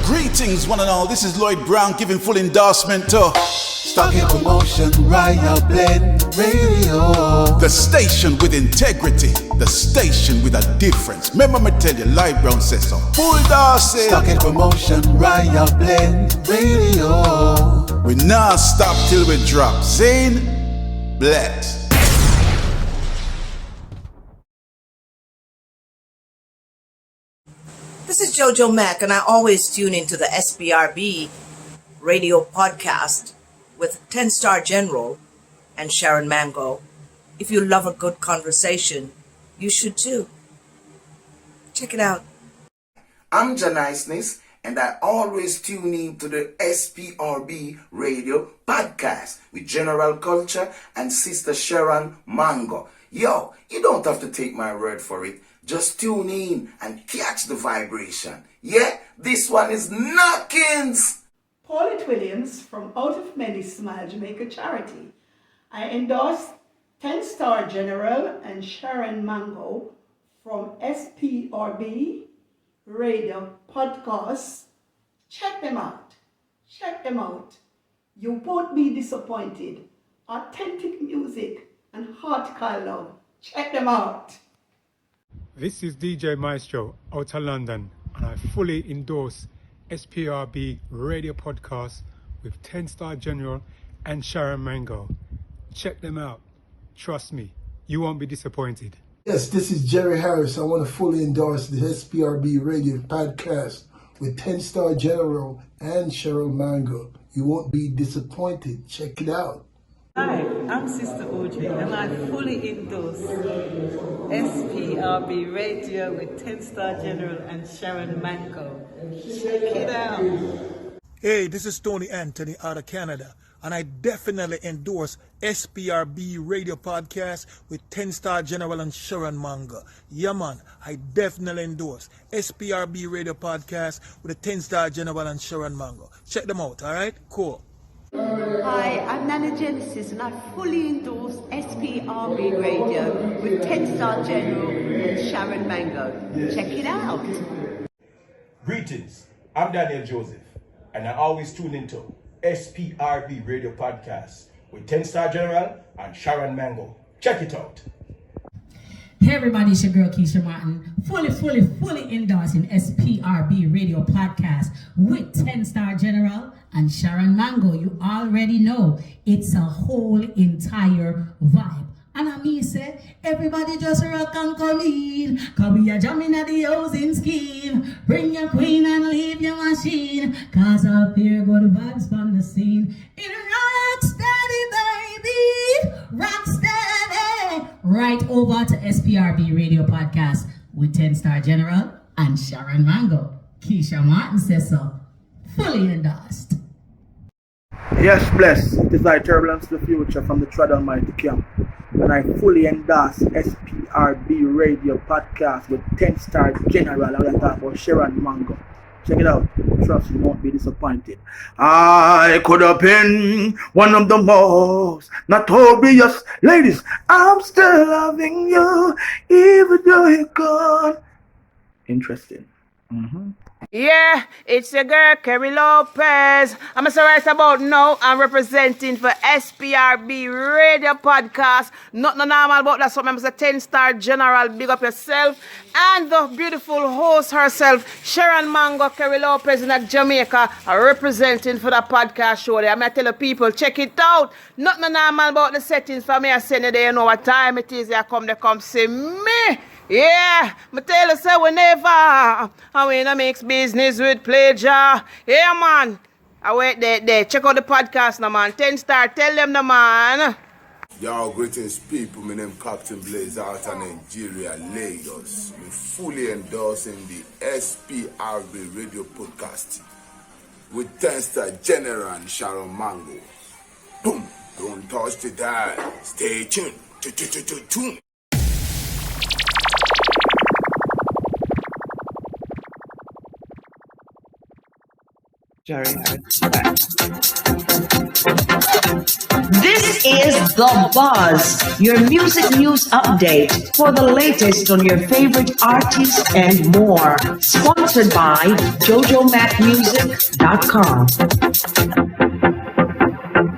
Greetings, one and all. This is Lloyd Brown giving full endorsement to Stock in Promotion, Royal Blend Radio. the station with integrity, the station with a difference. Remember me tell you, Lloyd Brown says so. Full endorsement. Stock in Promotion, Royal Blend Radio. We not stop till we drop. Zane, bless. This is Jojo Mack, and I always tune into the SBRB radio podcast with 10 Star General and Sharon Mango. If you love a good conversation, you should too. Check it out. I'm Janiceness, and I always tune in to the SPRB radio podcast with General Culture and Sister Sharon Mango. Yo, you don't have to take my word for it. Just tune in and catch the vibration. Yeah, this one is knockings. Paulette Williams from Out of Many Smile Jamaica Charity. I endorse 10 Star General and Sharon Mango from SPRB Radio Podcast. Check them out. Check them out. You won't be disappointed. Authentic music and heartfelt love. Check them out. This is DJ Maestro out of London, and I fully endorse SPRB Radio Podcast with 10 Star General and Sharon Mango. Check them out. Trust me, you won't be disappointed. Yes, this is Jerry Harris. I want to fully endorse the SPRB Radio Podcast with 10 Star General and Sharon Mango. You won't be disappointed. Check it out. Hi, I'm Sister OJ, and I fully endorse SPRB Radio with 10 Star General and Sharon Mango. Check it out. Hey, this is Tony Anthony out of Canada, and I definitely endorse SPRB Radio Podcast with 10 Star General and Sharon Mango. Yeah, man, I definitely endorse SPRB Radio Podcast with a 10 Star General and Sharon Mango. Check them out, all right? Cool. Hi, I'm Nana Genesis, and I fully endorse SPRB Radio with 10 Star General and Sharon Mango. Check it out. Greetings, I'm Daniel Joseph, and I always tune into SPRB Radio Podcast with 10 Star General and Sharon Mango. Check it out. Hey everybody, it's your girl Keisha Martin, fully endorsing SPRB Radio Podcast with 10 Star General and Sharon Mango. You already know it's a whole entire vibe. And I mean say, everybody just rock and come in, cause we are jamming at the housing scheme. Bring your queen and leave your machine, cause up here go the vibes from the scene. It rock steady, baby, rock steady. Right over to SPRB Radio Podcast with 10 Star General and Sharon Mango. Keisha Martin says so. Fully endorsed. Yes, bless. It is I, Turbulence the Future from the Tread Almighty Camp. And I fully endorse SPRB Radio Podcast with 10 Star General. I'm going to talk about Sharon Mango. Check it out. Trust you won't be disappointed. I could have been one of the most notorious ladies. I'm still loving you, even though you're gone. Interesting. Yeah, it's your girl, Kerry Lopez. I'm so right about now. I'm representing for SPRB Radio Podcast. Not no normal about that. So I'm a 10 Star General. Big up yourself. And the beautiful host herself, Sharon Mango, Kerry Lopez in Jamaica, are representing for the podcast show there. I'm going to tell the people, check it out. Not no normal about the settings for me. I send you there, you know what time it is. They come see me. Yeah, me tell you, say whenever I wanna mix business with pleasure. Yeah, man. I wait there. Check out the podcast now, man. 10 Star, tell them the man. Y'all greetings people, my name Captain Blazee out of Nigeria, Lagos. Me fully endorsing the SPRB Radio Podcast with 10 Star General and Sharon Mango. Boom, don't touch the dial. Stay tuned. Tune. Jerry Harris. This is The Buzz, your music news update for the latest on your favorite artists and more. Sponsored by JoJoMacMusic.com.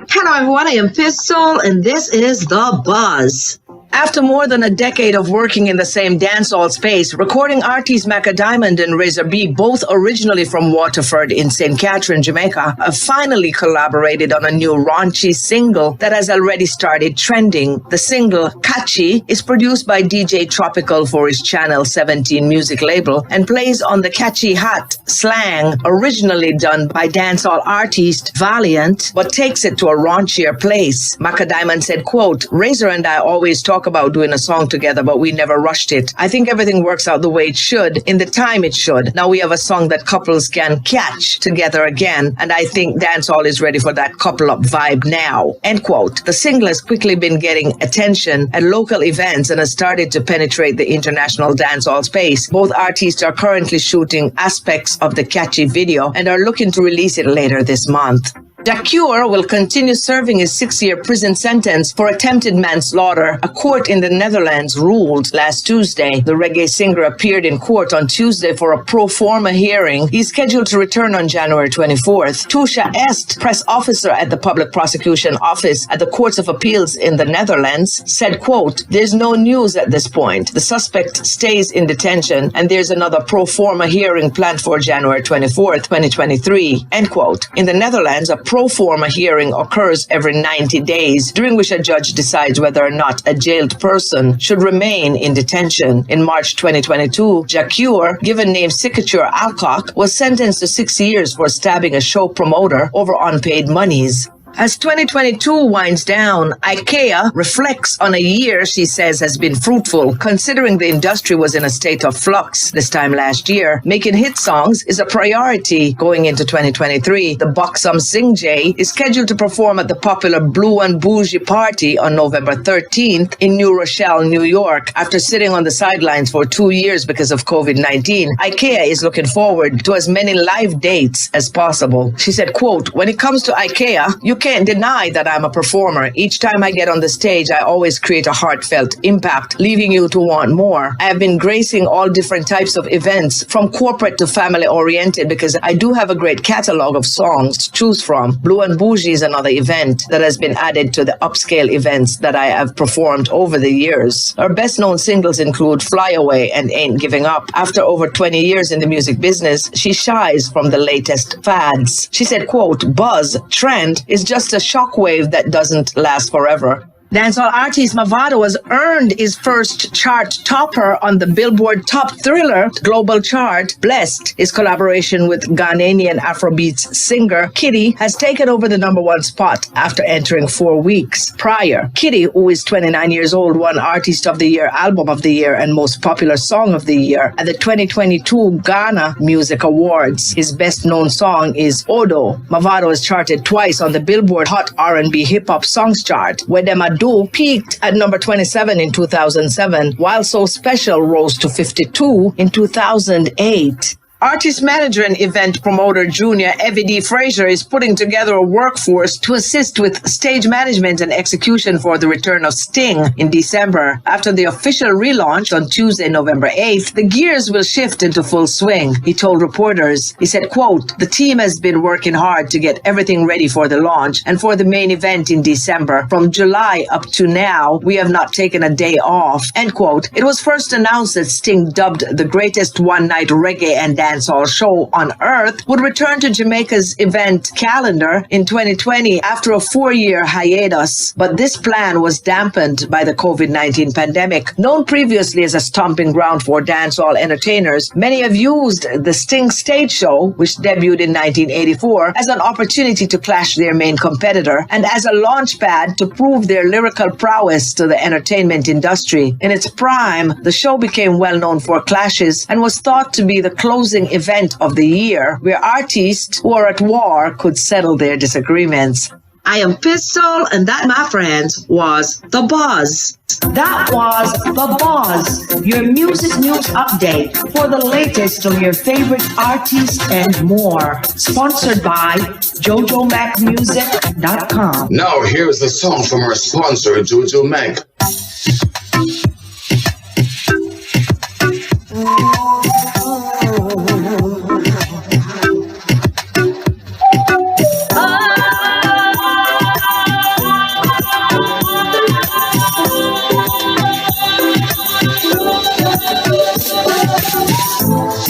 Hello everyone, I am Pistol and this is The Buzz. After more than a decade of working in the same dancehall space, recording artists Macca Diamond and Razor B, both originally from Waterford in St. Catherine, Jamaica, have finally collaborated on a new raunchy single that has already started trending. The single, Catchy, is produced by DJ Tropical for his Channel 17 music label and plays on the catchy hat slang originally done by dancehall artist Valiant, but takes it to a raunchier place. Macca Diamond said, quote, Razor and I always talk about doing a song together, but we never rushed it. I think everything works out the way it should, in the time it should. Now we have a song that couples can catch together again, and I think dancehall is ready for that couple-up vibe now. End quote. The single has quickly been getting attention at local events and has started to penetrate the international dancehall space. Both artists are currently shooting aspects of the catchy video and are looking to release it later this month. Jacure will continue serving his 6-year prison sentence for attempted manslaughter, a court in the Netherlands ruled last Tuesday. The reggae singer appeared in court on Tuesday for a pro forma hearing. He's scheduled to return on January 24th. Tusha Est, press officer at the Public Prosecution Office at the Courts of Appeals in the Netherlands, said, quote, there's no news at this point. The suspect stays in detention and there's another pro forma hearing planned for January 24th, 2023, end quote. In the Netherlands, a pro forma hearing occurs every 90 days, during which a judge decides whether or not a jailed person should remain in detention. In March 2022, Jacure, given name Sikature Alcock, was sentenced to 6 years for stabbing a show promoter over unpaid monies. As 2022 winds down, IKEA reflects on a year she says has been fruitful, considering the industry was in a state of flux this time last year. Making hit songs is a priority going into 2023. The Buxom Sing J is scheduled to perform at the popular Blue and Bougie party on November 13th in New Rochelle, New York. After sitting on the sidelines for 2 years because of COVID-19, IKEA is looking forward to as many live dates as possible. She said, quote, when it comes to IKEA, you can't deny that I'm a performer. Each time I get on the stage, I always create a heartfelt impact, leaving you to want more. I have been gracing all different types of events, from corporate to family-oriented, because I do have a great catalog of songs to choose from. Blue and Bougie is another event that has been added to the upscale events that I have performed over the years. Her best-known singles include Fly Away and Ain't Giving Up. After over 20 years in the music business, she shies from the latest fads. She said, quote, buzz, trend is just a shockwave that doesn't last forever. Dancehall artist Mavado has earned his first chart topper on the Billboard Top Thriller global chart. Blessed, his collaboration with Ghanaian Afrobeats singer Kitty has taken over the #1 spot after entering 4 weeks prior. Kitty, who is 29 years old, won Artist of the Year, Album of the Year, and Most Popular Song of the Year at the 2022 Ghana Music Awards. His best-known song is Odo. Mavado has charted twice on the Billboard Hot R&B Hip Hop Songs chart, where Demadu peaked at number 27 in 2007, while So Special rose to 52 in 2008. Artist manager and event promoter Junior Evie D. Frazier is putting together a workforce to assist with stage management and execution for the return of Sting in December. After the official relaunch on Tuesday, November 8th, the gears will shift into full swing, he told reporters. He said, quote, the team has been working hard to get everything ready for the launch and for the main event in December. From July up to now, we have not taken a day off, end quote. It was first announced that Sting, dubbed the greatest one-night reggae and dancehall show on earth, would return to Jamaica's event calendar in 2020 after a 4-year hiatus. But this plan was dampened by the COVID-19 pandemic. Known previously as a stomping ground for dancehall entertainers, many have used the Sting stage show, which debuted in 1984, as an opportunity to clash their main competitor and as a launch pad to prove their lyrical prowess to the entertainment industry. In its prime, the show became well known for clashes and was thought to be the closing event of the year, where artists who are at war could settle their disagreements. I am Pistol, and that, my friends, was The Buzz. That was The Buzz, your music news update for the latest on your favorite artists and more. Sponsored by JojoMacMusic.com. Now here's the song from our sponsor, Jojo Mac.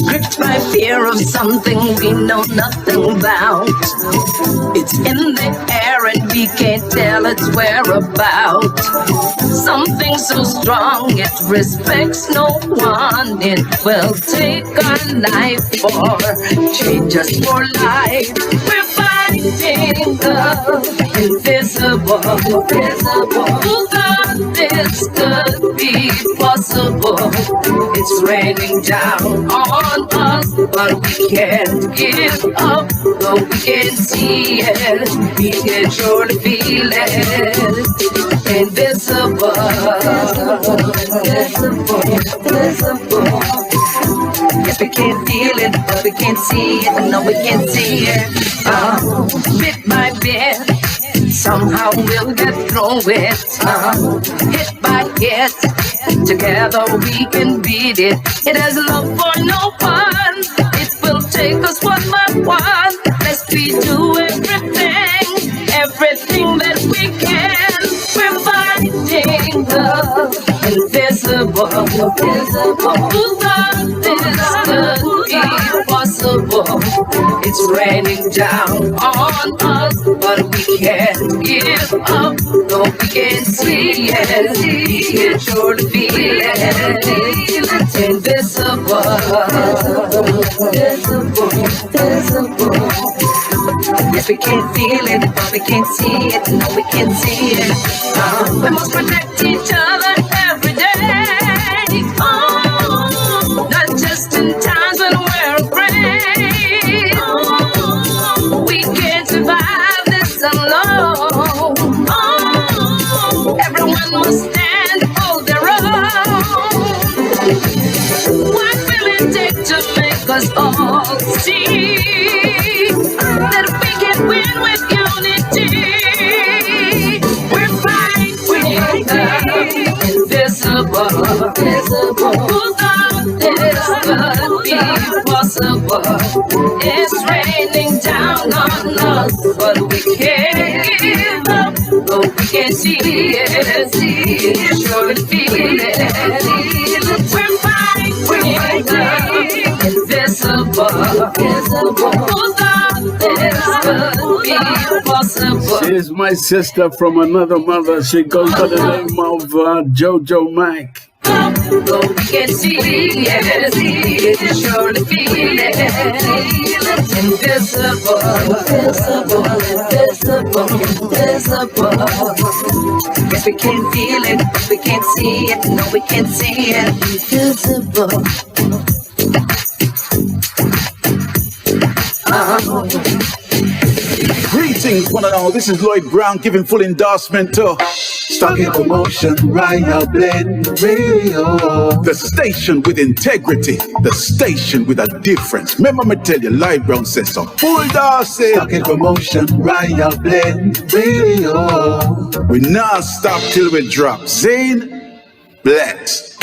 Gripped by fear of something we know nothing about. It's in the air and we can't tell its whereabouts. Something so strong it respects no one. It will take our life or change us for life. We're fighting the invisible. Who thought this could be possible? It's raining down on us, but we can't give up. Though we can see it, we can surely feel it. Invisible, invisible. Yes, we can feel it, but we can't see it. No, we can't see it. Bit by bit, somehow we'll get through it. Hit by hit, together we can beat it. It has love for no one. It will take us one by one. Lest we do everything that we can. We're fighting the invisible. Who thought this could be possible? It's raining down on us, but we can't give up. Though we can see it, we can surely feel it. Invisible, invisible. Yes, we can't feel it, but we can't see it. No, we can't see it. We must protect each other every day. Not just in times when we're afraid. We can't survive this alone. Everyone must stand hold their own. What will it take to make us all see that we can win with unity? We're fighting the invisible. Who thought this could be possible? It's raining down on us, but we can't give up. Though we can see it, surely feel it. We're fighting the invisible. Who thought this could be possible? She's my sister from another mother. She goes by the name of Jojo Mac. Though we can see it, surely feel it. Invisible, invisible, invisible, invisible. Yes, we can feel it, but we can't see it. No, we can't see it. Invisible. Greetings, one and all. This is Lloyd Brown giving full endorsement to Stuck in Commotion, Royal Blend Radio. the station with integrity, the station with a difference. Remember me tell you, Lloyd Brown says so. Full Darcy. Stuck in Commotion, Royal Blend Radio. We not stop till we drop. Zane, bless.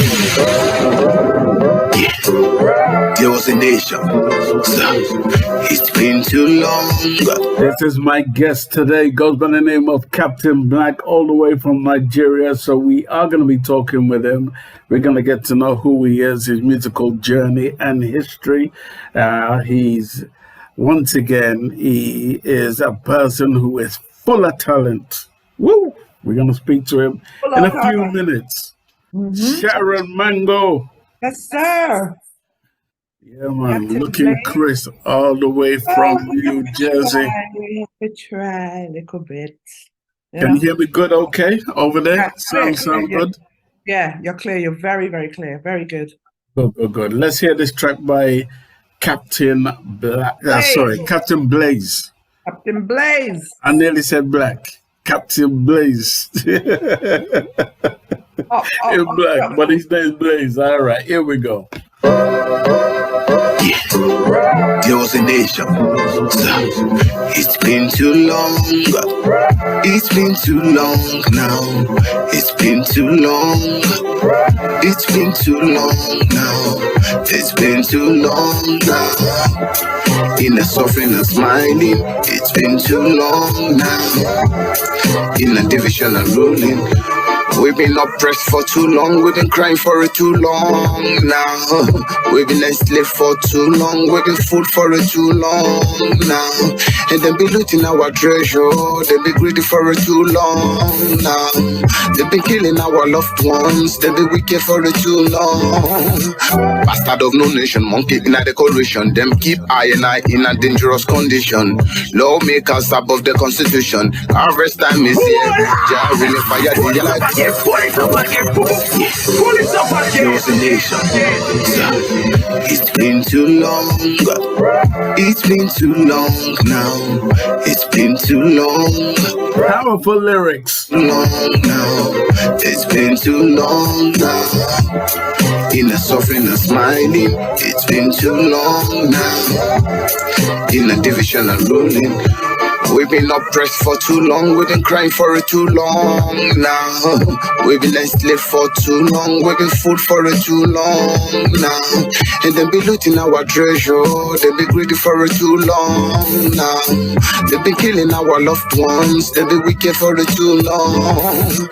There was a nation. It's been too long. This is my guest today. Goes by the name of Captain Black, all the way from Nigeria. So we are going to be talking with him. We're going to get to know who he is, his musical journey and history. He's, once again, he is a person who is full of talent. Woo! We're going to speak to him in a few minutes. Sharon Mango. Yes, sir. Yeah, man. Looking crisp all the way from New Jersey. We try a little bit. Can you hear me good okay over there? Yeah, Sound clear. good? Yeah, you're clear. You're very, very clear. Very good. Good. Let's hear this track by Captain Black. Captain Blaze. Captain Blaze. I nearly said Black. Captain Blaze. In black, but his name's Blaze. All right, here we go. Yours a nation. It's been too long. It's been too long now. It's been too long. It's been too long now. It's been too long now. In the suffering and smiling, it's been too long now. In the division and ruling, we've been oppressed for too long. We've been crying for it too long now. We've been enslaved for too long. We've been fooled for it too long now. And they be looting our treasure. They be greedy for it too long now. They've been killing our loved ones. They be wicked for it too long. Bastard of no nation, monkey in a decoration. Them keep I and I in a dangerous condition. Lawmakers above the constitution. Harvest time is here. Jah really fire the like. Yours a nation. It's been too long. It's been too long now. It's been too long. Powerful lyrics. Long now. It's been too long now. In the suffering and smiling, it's been too long now. In the division and ruling, we've been oppressed for too long. We've been crying for it too long now. We've been enslaved for too long. We've been fooled for it too long now. And they be looting our treasure. They be greedy for it too long now. They've been killing our loved ones. They be wicked for it too long.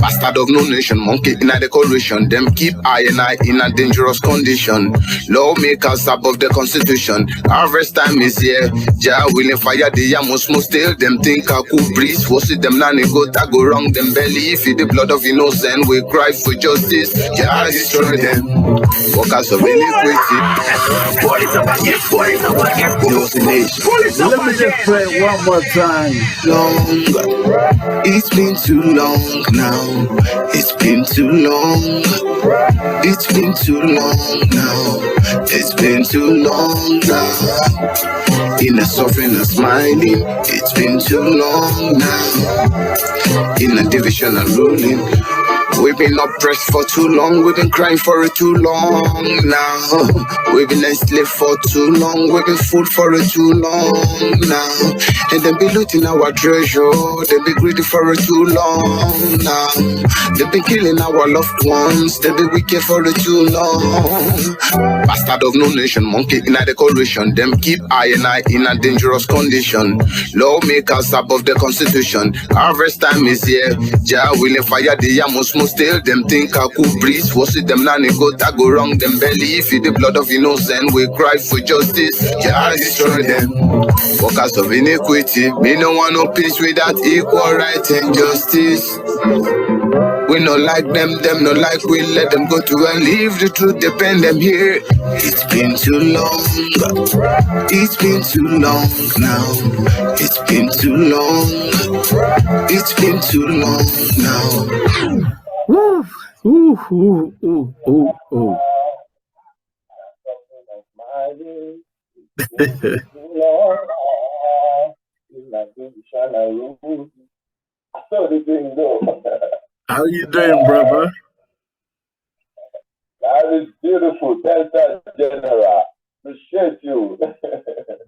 Bastard of no nation, monkey in a decoration. Them keep I and I in a dangerous condition. Lawmakers above the constitution. Harvest time is here. Jah willing fire the yamos. Still them think I could breathe. Was it them nanny go that go wrong? Them belly if it the blood of innocent. We cry for justice. Jah destroy them. Workers of iniquity. Let me just play it one more time. Long. It's been too long now. It's been too long. It's been too long now. It's been too long now. In the suffering and smiling, it's been too long now. In the division and ruling, we've been oppressed for too long. We've been crying for it too long now. We've been enslaved for too long. We've been fooled for it too long now. And they be looting our treasure. They be greedy for it too long now. They've been killing our loved ones. They be wicked for it too long. Bastard of no nation, monkey in a decoration. Them keep I and I in a dangerous condition. Lawmakers above the constitution. Harvest time is here. Jah willing fire the yamos. Still them think I could breathe. Was it them nanny go that go wrong? Them belly if it the blood of innocent. We cry for justice. Jah destroy them. Workers of iniquity. Me no want no peace without equal right and justice. We no like them no like we. Let them go to and leave the truth depend them here. It's been too long. It's been too long now. It's been too long. It's been too long now. Ooh, ooh, ooh, ooh, ooh, ooh. How you doing, brother? That is beautiful. Thanks, General. Appreciate you.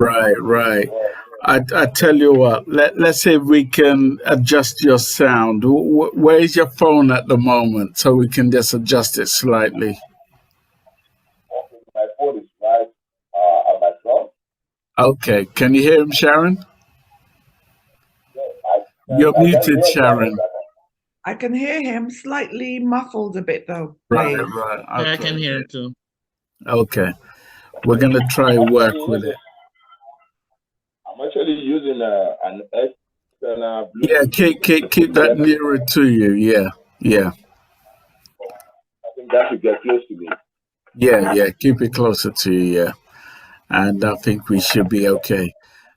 Right. I tell you what, let's see if we can adjust your sound. Where is your phone at the moment so we can just adjust it slightly? My phone is right at my front. Okay, can you hear him, Sharon? You're muted, Sharon. I can hear him slightly muffled a bit though. Right. Yeah, Okay. I can hear it too. Okay, we're gonna try work with it. I'm actually using an external Bluetooth. Yeah, keep that nearer to you. Yeah. I think that should get close to me. Yeah, keep it closer to you, yeah. And I think we should be okay.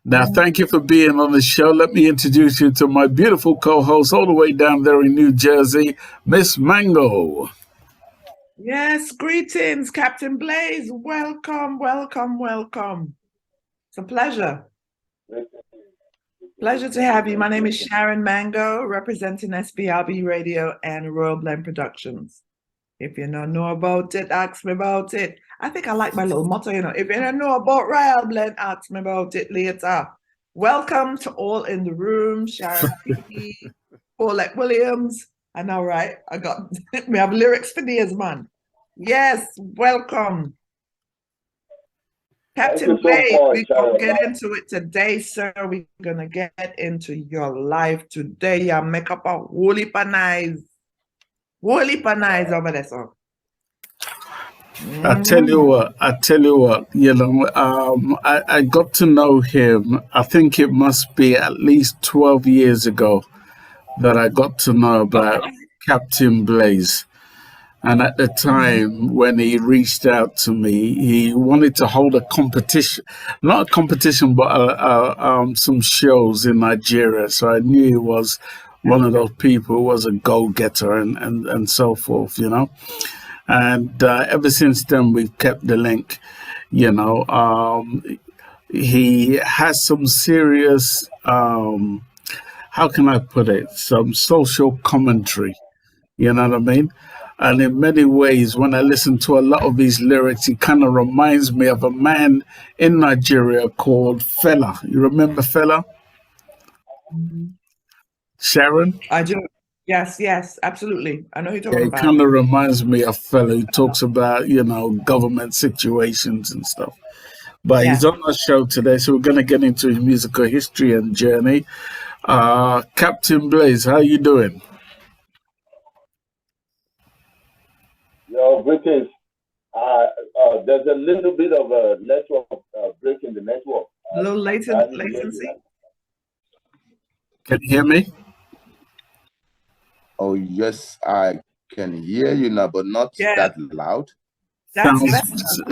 Now, thank you for being on the show. Let me introduce you to my beautiful co-host all the way down there in New Jersey, Miss Mango. Yes, greetings, Captain Blaze. Welcome. It's a pleasure. Pleasure to have you. My name is Sharon Mango, representing SBRB Radio and Royal Blend Productions. If you don't know about it, ask me about it. I think I like my little motto, you know, if you don't know about Royal Blend, ask me about it later. Welcome to all in the room, Sharon P, Paulette Williams. I know, right? We have lyrics for days, man. Yes, welcome. Captain Blazee, we're going to get into it today, sir. We're going to get into your life today. You make up a whole heap of nice over there, sir. I tell you what, you know, I got to know him, I think it must be at least 12 years ago that I got to know about Captain Blazee. And at the time when he reached out to me, he wanted to hold a competition, not a competition, but some shows in Nigeria. So I knew he was one of those people who was a go-getter and so forth, you know. And ever since then, we've kept the link, you know. He has some serious, how can I put it, some social commentary. You know what I mean? And in many ways, when I listen to a lot of his lyrics, he kind of reminds me of a man in Nigeria called Fela. You remember Fela? Sharon? I do. Yes, absolutely. I know who you're Yeah, talking it about. kind of reminds me of Fela who talks about, you know, government situations and stuff. But he's on our show today, so we're going to get into his musical history and journey. Captain Blazee, how you doing? Yo, British, there's a little bit of a network break in the network. A little latency. Can you hear me? Oh, yes, I can hear you now, but not that loud.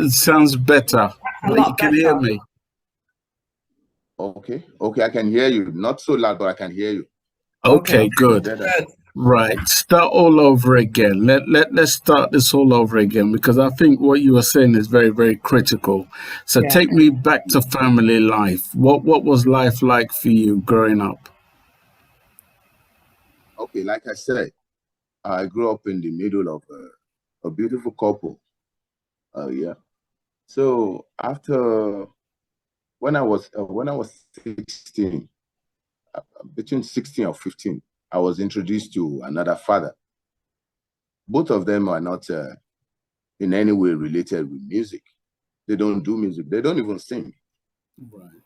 Sounds better, but you can hear me. Okay, I can hear you. Not so loud, but I can hear you. Okay, good. Right, start all over again. Let's start this all over again, because I think what you were saying is very, very critical. So take me back to family life. What was life like for you growing up? Okay, like I said, I grew up in the middle of a beautiful couple. Yeah. So after when I was 16, between 16 or 15, I was introduced to another father. Both of them are not in any way related with music. They don't do music. They don't even sing. Right.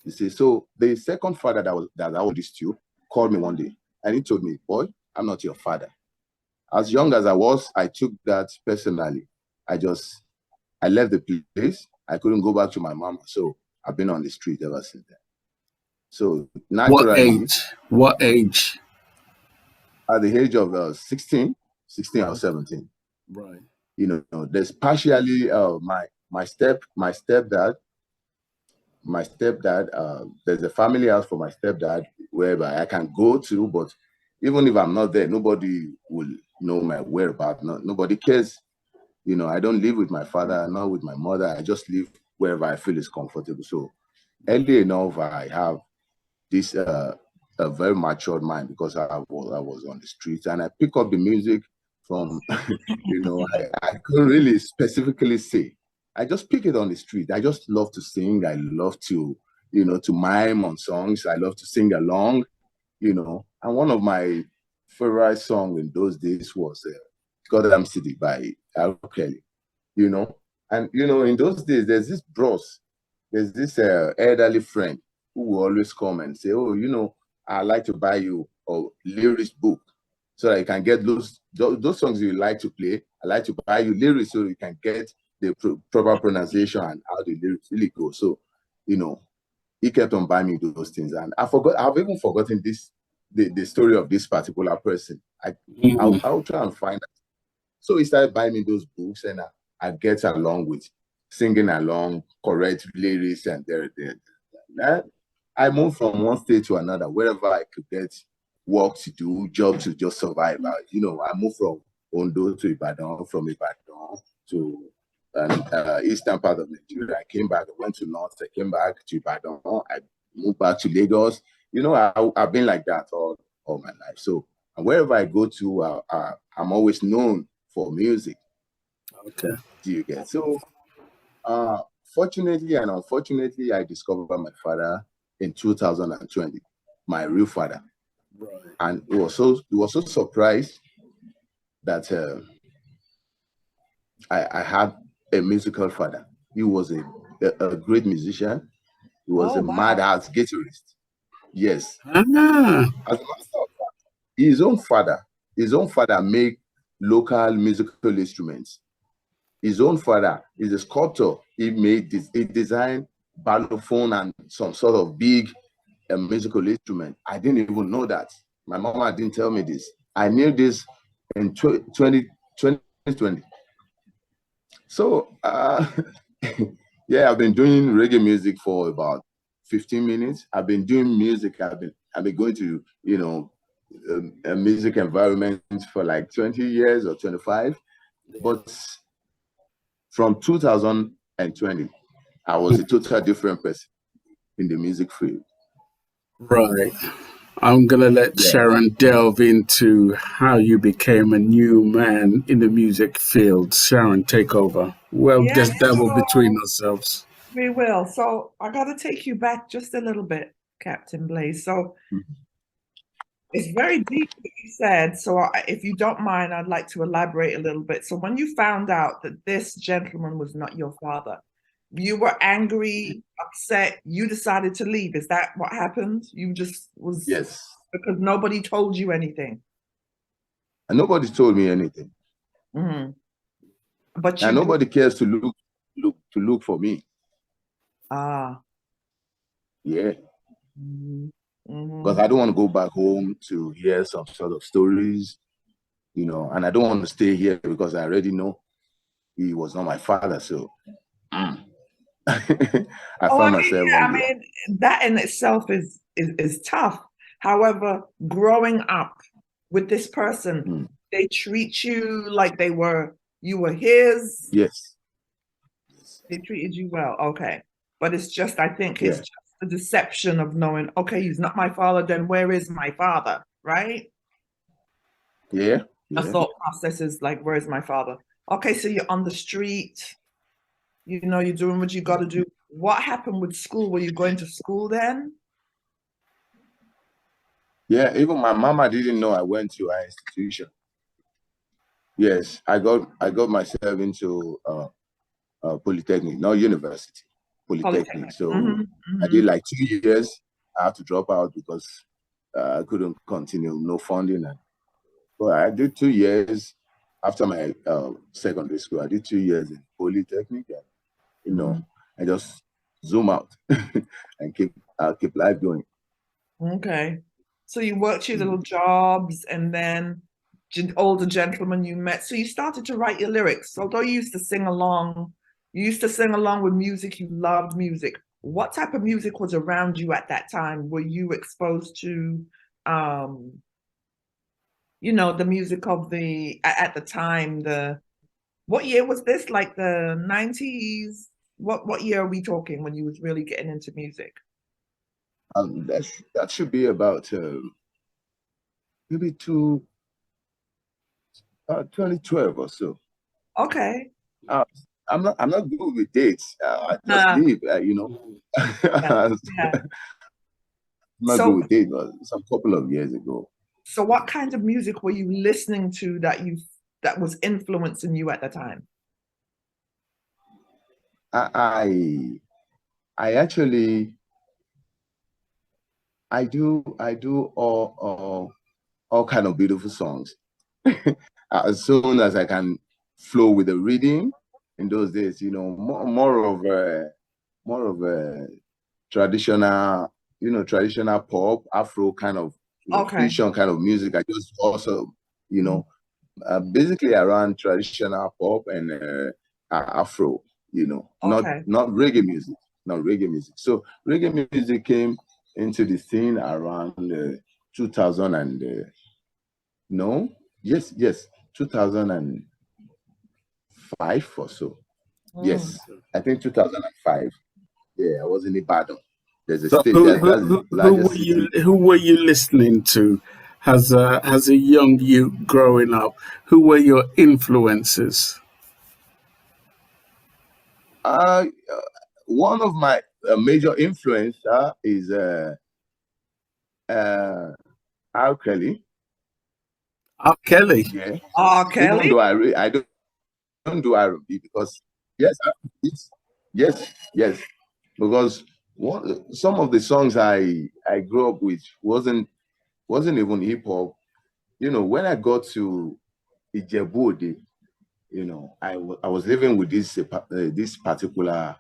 You see, so the second father that I introduced to called me one day and he told me, "Boy, I'm not your father." As young as I was, I took that personally. I left the place. I couldn't go back to my mama. So I've been on the street ever since then. So naturally. What age? At the age of 16 or 17. Right. You know, there's partially my stepdad, there's a family house for my stepdad whereby I can go to, but even if I'm not there, nobody will know my whereabouts. Nobody cares. You know, I don't live with my father, not with my mother. I just live wherever I feel is comfortable. So early enough, I have this a very matured mind because I was on the streets and I pick up the music from, you know, I couldn't really specifically say. I just pick it on the street. I just love to sing. I love to, you know, to mime on songs. I love to sing along, you know. And one of my favorite songs in those days was Goddamn City by Al Kelly, you know. And, you know, in those days, there's this elderly friend who will always come and say, "Oh, you know, I'd like to buy you a lyrics book so that you can get those songs you like to play. I like to buy you lyrics so you can get the proper pronunciation and how the lyrics really go." So, you know, he kept on buying me those things. And I've even forgotten the story of this particular person. I'll try and find it. So he started buying me those books and I get along with singing along, correct lyrics and there. I moved from one state to another, wherever I could get work to do, job to just survive. You know, I moved from Ondo to Ibadan, from Ibadan to and eastern part of Nigeria. I came back. I went to North. I came back to Ibadan. I moved back to Lagos. You know, I've been like that all my life. So wherever I go to, I'm always known for music. Okay. Do you get? So fortunately and unfortunately, I discovered my father in 2020, my real father. Right. And it was so surprised that I had a musical father. He was a great musician. He was a mad ass guitarist. Yes. Ah. As a matter of fact, his own father made local musical instruments. His own father is a sculptor. He designed ballophone and some sort of big musical instrument. I didn't even know that. My mama didn't tell me this. I knew this in 2020. So yeah, I've been doing reggae music for about 15 minutes. I've been doing music. I've been going to, you know, a music environment for like 20 years or 25. But from 2020, I was a total different person in the music field. Right. I'm going to let Sharon delve into how you became a new man in the music field. Sharon, take over. Well, just dabble between ourselves. We will. So I got to take you back just a little bit, Captain Blaze. So it's very deep what you said. So if you don't mind, I'd like to elaborate a little bit. So when you found out that this gentleman was not your father, you were angry, upset, you decided to leave. Is that what happened? You just was... Yes. Because nobody told you anything. And nobody told me anything. Mm-hmm. But and nobody cares to look for me. Ah. Yeah. Mm-hmm. Because I don't want to go back home to hear some sort of stories, you know, and I don't want to stay here because I already know he was not my father. So I found myself on the... I mean, that in itself is tough. However, growing up with this person, they treat you like you were his. Yes. They treated you well. Okay. But it's just, I think it's just the deception of knowing, okay, he's not my father, then where is my father? Right? Yeah. The thought process is like, where's my father? Okay, so you're on the street, you know, you're doing what you got to do. What happened with school? Were you going to school then? Yeah, even my mama didn't know I went to our institution. Yes, I got myself into polytechnic, not university, polytechnic. So I did like 2 years. I had to drop out because I couldn't continue, no funding. But I did 2 years after my secondary school. I did 2 years in polytechnic, and you know, I just zoom out and keep life going. Okay. So you worked your little jobs, and then older gentlemen you met. So you started to write your lyrics. Although you used to sing along, with music, you loved music. What type of music was around you at that time? Were you exposed to, you know, the music of at the time, what year was this? Like the 90s? What year are we talking when you was really getting into music? That should be about maybe 2012 or so. Okay. I'm not good with dates. I just leave, you know. I'm not good with dates, but some couple of years ago. So what kind of music were you listening to that was influencing you at the time? I actually I do all kind of beautiful songs. As soon as I can flow with the reading. In those days, you know, more of a traditional, you know, traditional pop, Afro kind of, you know, fusion kind of music. I just also, you know, basically around traditional pop and Afro, you know, not reggae music, So reggae music came into the scene around 2000 and 2005 or so. Yes, I think 2005. Yeah, I was in Ibadan. There's a So state that's the who largest city. were you listening to as a young you growing up? Who were your influences? One of my major influencer is uh, R. Kelly. R. Kelly. Yeah. R. Even Kelly? though I don't do R&B because yes, yes, yes, because some of the songs I grew up with wasn't even hip hop. When I got to Ijebu Ode, I was living with this particular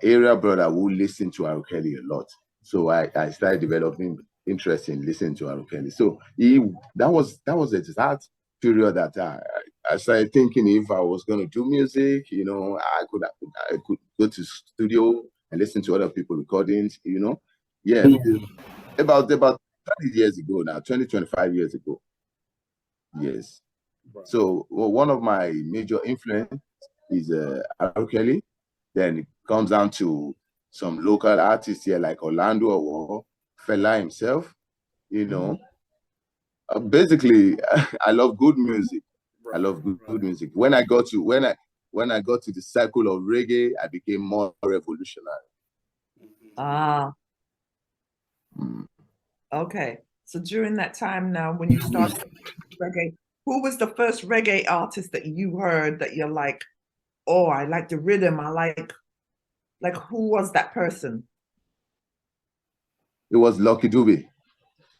area brother who listened to R. Kelly a lot. So I started developing interest in listening to R. Kelly. So that was the exact period that I started thinking if I was going to do music, I could go to studio and listen to other people recordings. Yeah, about 20 years ago now, 25 years ago. Yes. So one of my major influence is R. Kelly. Then it comes down to some local artists here like Orlando or Fela himself. Basically, I love good music. I love good music. When I got to the cycle of reggae, I became more revolutionary. Ah, okay. So during that time now, when you started reggae, who was the first reggae artist that you heard that you're like, oh, I like the rhythm. I like who was that person? It was Lucky Dube.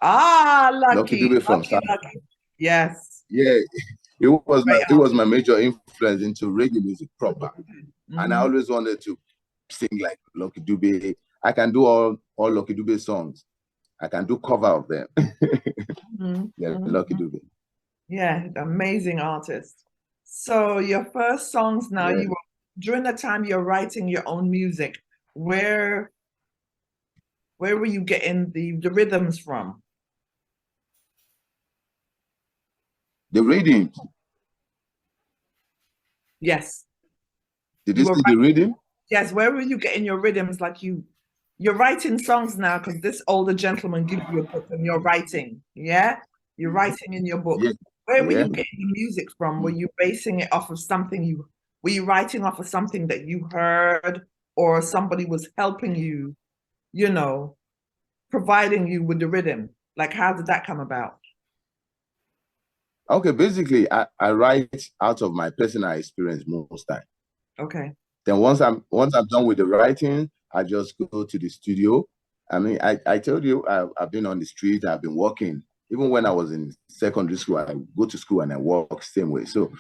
Ah, Lucky Lucky, Dube from Lucky, South. Lucky. Yes. Yeah, it was my Great it was artist. my major influence into reggae music proper. And I Mhm. always wanted to sing like Lucky Dube. I can do all Lucky Dube songs. I can do cover of them. Mhm, Yeah, mhm, Lucky mhm. Dube. Yeah, amazing artist. So your first songs now, Yeah. you were during the time you're writing your own music, where were you getting the rhythms from? The reading. Yes. Did You you were see the reading? Yes, where were you getting your rhythms? Like you're writing songs now because this older gentleman gives you a book and you're writing. Yeah? You're writing in your book. Yeah. Where were Yeah. you getting the music from? Were you basing it off of were you writing off of something that you heard or somebody was helping you, you know, providing you with the rhythm? Like how did that come about? Okay, basically I write out of my personal experience most time. Okay. Then once I'm done with the writing, I just go to the studio. I mean, I told you I've been on the street, I've been working. Even when I was in secondary school, I go to school and I work same way. So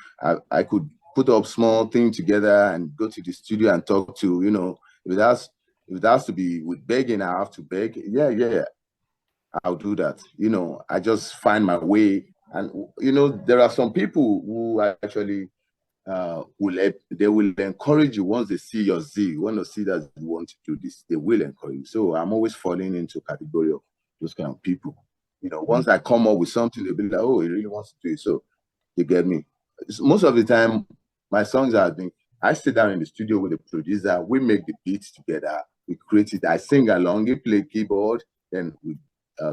I could put up small thing together and go to the studio and talk to, if it has to be with begging, I have to beg. Yeah, I'll do that. I just find my way. And there are some people who actually they will encourage you once they see your zeal. Want to see that you want to do this, they will encourage you. So I'm always falling into category of those kind of people. Once I come up with something, they'll be like, oh, he really wants to do it. So you get me. Most of the time, my songs are being. I sit down in the studio with the producer. We make the beats together. We create it. I sing along. He play keyboard. Then we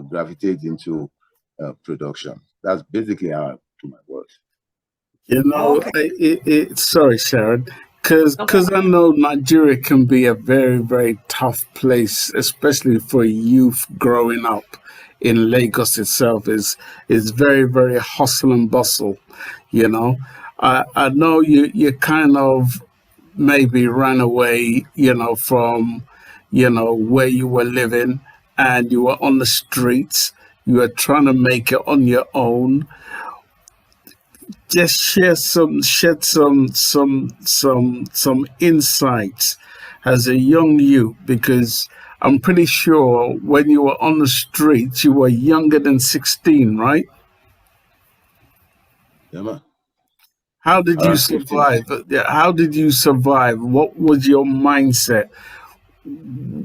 gravitate into production. That's basically how I do my work. Okay. Sorry, Sharon, because I know Nigeria can be a very, very tough place, especially for youth growing up in Lagos itself. Is very, very hustle and bustle. You know, I know you kind of maybe ran away, from, where you were living, and you were on the streets. You were trying to make it on your own. Just shed some insights as a young you, because I'm pretty sure when you were on the streets you were younger than 16, right? Yeah, man. How did you Around 15. survive? Yeah, how did you survive? What was your mindset?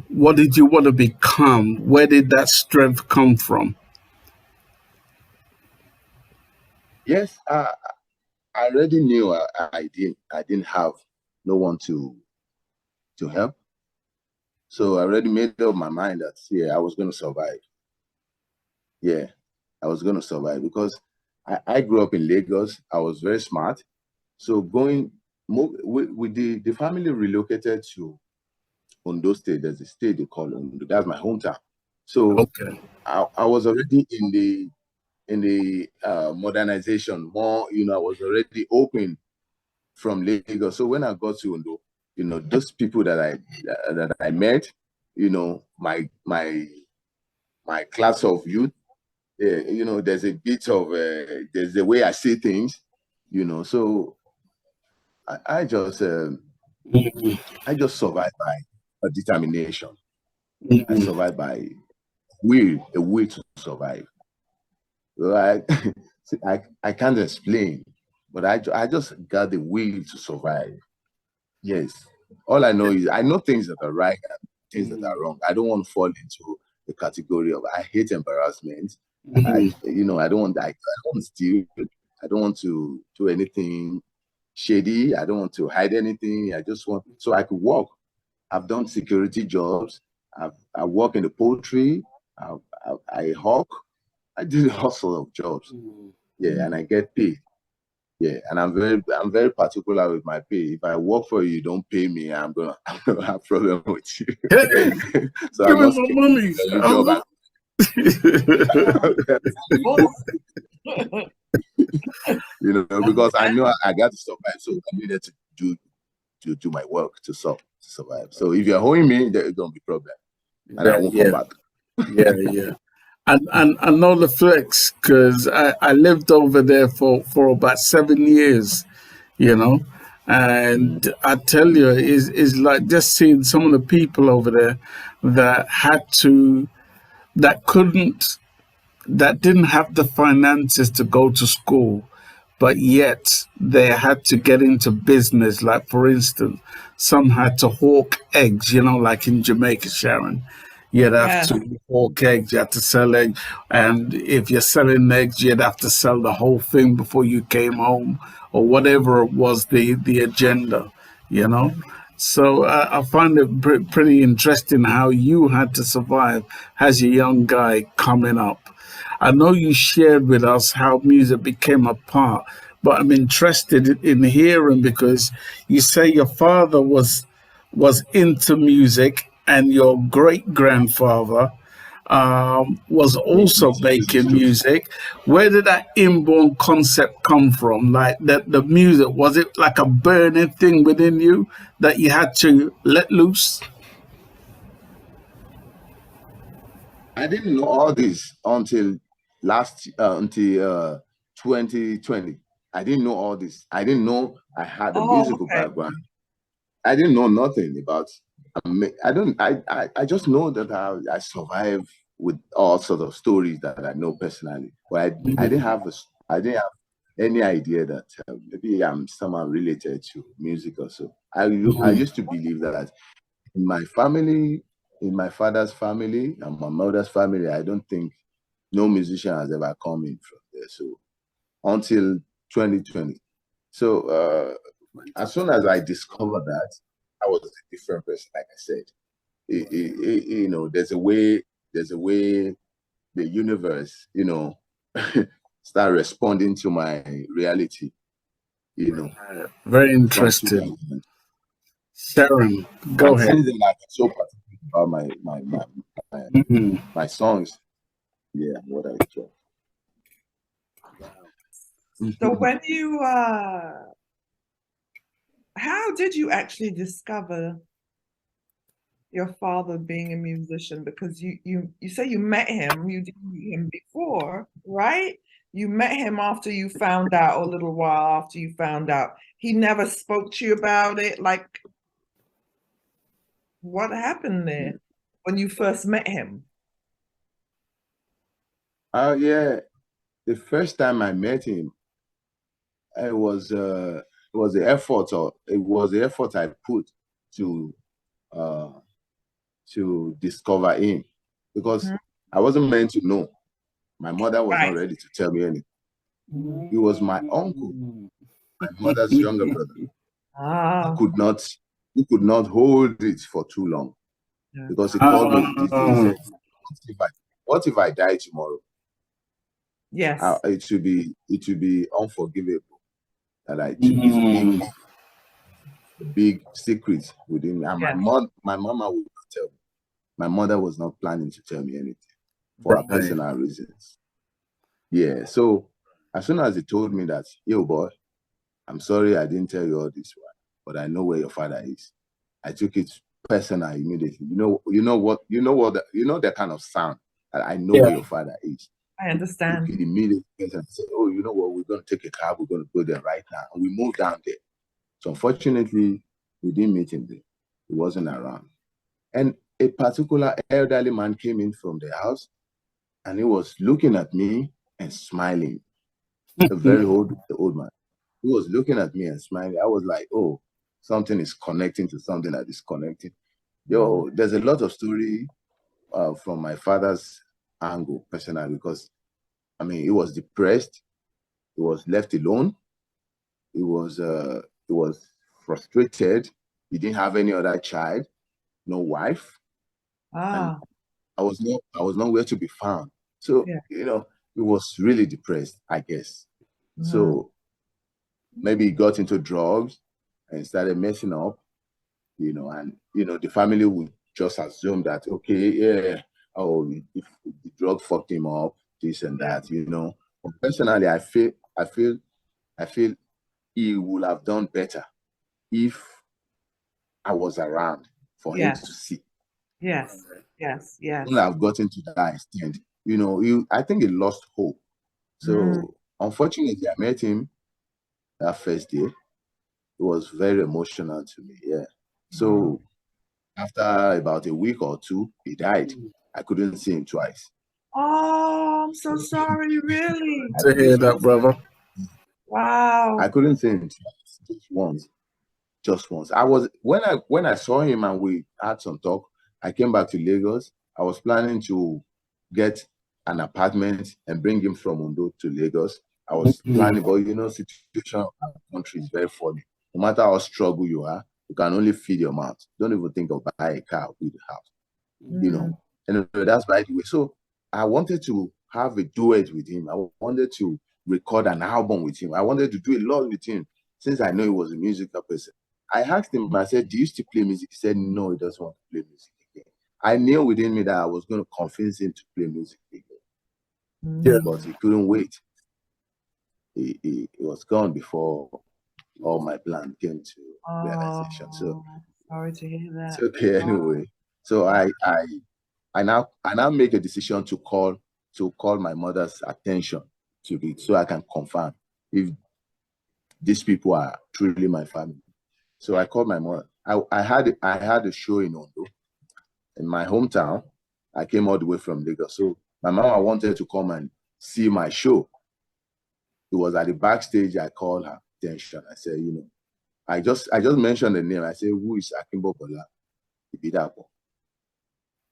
What did you want to become? Where did that strength come from? Yes, I already knew I didn't have no one to help. So I already made up my mind that I was going to survive. Yeah, I was going to survive because I grew up in Lagos. I was very smart. So with the family relocated to Ondo State. There's a state they call Ondo. That's my hometown. So I was already in the modernization more. I was already open from Lagos. So when I got to Ondo, those people that I met, my class of youth, there's a bit of there's the way I see things, So I just survived by a determination. I survived by a will to survive. Right? I can't explain, but I just got the will to survive. Yes. All I know is I know things that are right and things that are wrong. I don't want to fall into the category of I hate embarrassment. I don't want I don't want to steal. I don't want to do anything shady. I don't want to hide anything. I just want so I could work. I've done security jobs. I work in the poultry. I hawk. I did a hustle of jobs. Yeah, and I get paid. Yeah, and I'm very particular with my pay. If I work for you, you don't pay me, I'm gonna have problem with you. Hey, So give I'm me not my scared money. of any job. Because I know I got to survive, so I needed to do my work to survive. So if you're owing me, there's gonna be problem, and I won't come back. Yeah. And I know the flex because I lived over there for about 7 years, and I tell you, is like just seeing some of the people over there that that didn't have the finances to go to school, but yet they had to get into business. Like, for instance, some had to hawk eggs, like in Jamaica, Sharon. You'd have to hawk eggs, you had to sell eggs. And if you're selling eggs, you'd have to sell the whole thing before you came home or whatever was the agenda. So I find it pretty interesting how you had to survive as a young guy coming up. I know you shared with us how music became a part, but I'm interested in hearing because you say your father was into music and your great grandfather was also making music. Where did that inborn concept come from? Like that, the music, was it like a burning thing within you that you had to let loose? I didn't know all this until 2020. I didn't know all this. I didn't know I had a musical background. I didn't know nothing about. I just know that I survived with all sorts of stories that I know personally. But I didn't have any idea that maybe I'm somehow related to music or so. I used to believe that in my family, in my father's family and my mother's family, I don't think no musician has ever come in from there. So until 2020. So as soon as I discovered that, I was a different person. Like I said, there's a way the universe, start responding to my reality. Very interesting. Sharon, go ahead. Since then, I've been so particular about my songs. Yeah, what I do. So when you how did you actually discover your father being a musician? Because you say you met him, you didn't meet him before, right? You met him after you found out, or a little while after you found out. He never spoke to you about it. Like, what happened there when you first met him? Yeah, the first time I met him, it was the effort I put to discover him, because I wasn't meant to know. My mother was not ready to tell me anything. He was my uncle, my mother's younger brother. Ah. He could not hold it for too long because he called me this day. He said, "What if I die tomorrow?" Yes. It should be unforgivable. And it's a big secret within me. And my mama would not tell me. My mother was not planning to tell me anything for her personal reasons. Yeah. So as soon as he told me that, yo boy, I'm sorry I didn't tell you all this one, but I know where your father is. I took it personal immediately. You know that kind of sound that I know where your father is. I understand. Took it immediately and said, oh, you know what, we're going to take a cab, we're going to go there right now. And we moved down there. So unfortunately, we didn't meet him there. He wasn't around. And a particular elderly man came in from the house and he was looking at me and smiling. A very old man. He was looking at me and smiling. I was like, oh, something is connecting to something that is connecting. Yo, there's a lot of story from my father's angle personally, because I mean, he was depressed. He was left alone. He was frustrated. He didn't have any other child, no wife. And I was nowhere to be found. So, he was really depressed, I guess. So maybe he got into drugs and started messing up, and the family would just assume that, okay, yeah, oh, if the drug fucked him up, this and that, But personally, I feel he would have done better if I was around for him to see. Yes. When I've gotten to that extent, I think he lost hope. So unfortunately, I met him that first day. It was very emotional to me. Yeah. So after about a week or two, he died. I couldn't see him twice. Oh, I'm so sorry, really. To hear that, brother. Wow. I couldn't see him twice, just once. When I saw him and we had some talk, I came back to Lagos. I was planning to get an apartment and bring him from Ondo to Lagos. I was planning, but situation of our country is very funny. No matter how struggle you are, you can only feed your mouth. Don't even think of buying a car with a house. And that's by the way. So I wanted to have a duet with him. I wanted to record an album with him. I wanted to do a lot with him since I know he was a musical person. I asked him, I said, do you still play music? He said, no, he doesn't want to play music again. I knew within me that I was going to convince him to play music again. But he couldn't wait. He was gone before all my plan came to realization. So sorry to hear that. It's okay anyway. So I now make a decision to call my mother's attention to it so I can confirm if these people are truly my family. So I called my mother. I had a show in Ondo, in my hometown. I came all the way from Lagos. So my mama wanted to come and see my show. It was at the backstage. I called her attention. I said, I just mentioned the name. I said, who is Akimbo Bola Ibidapo?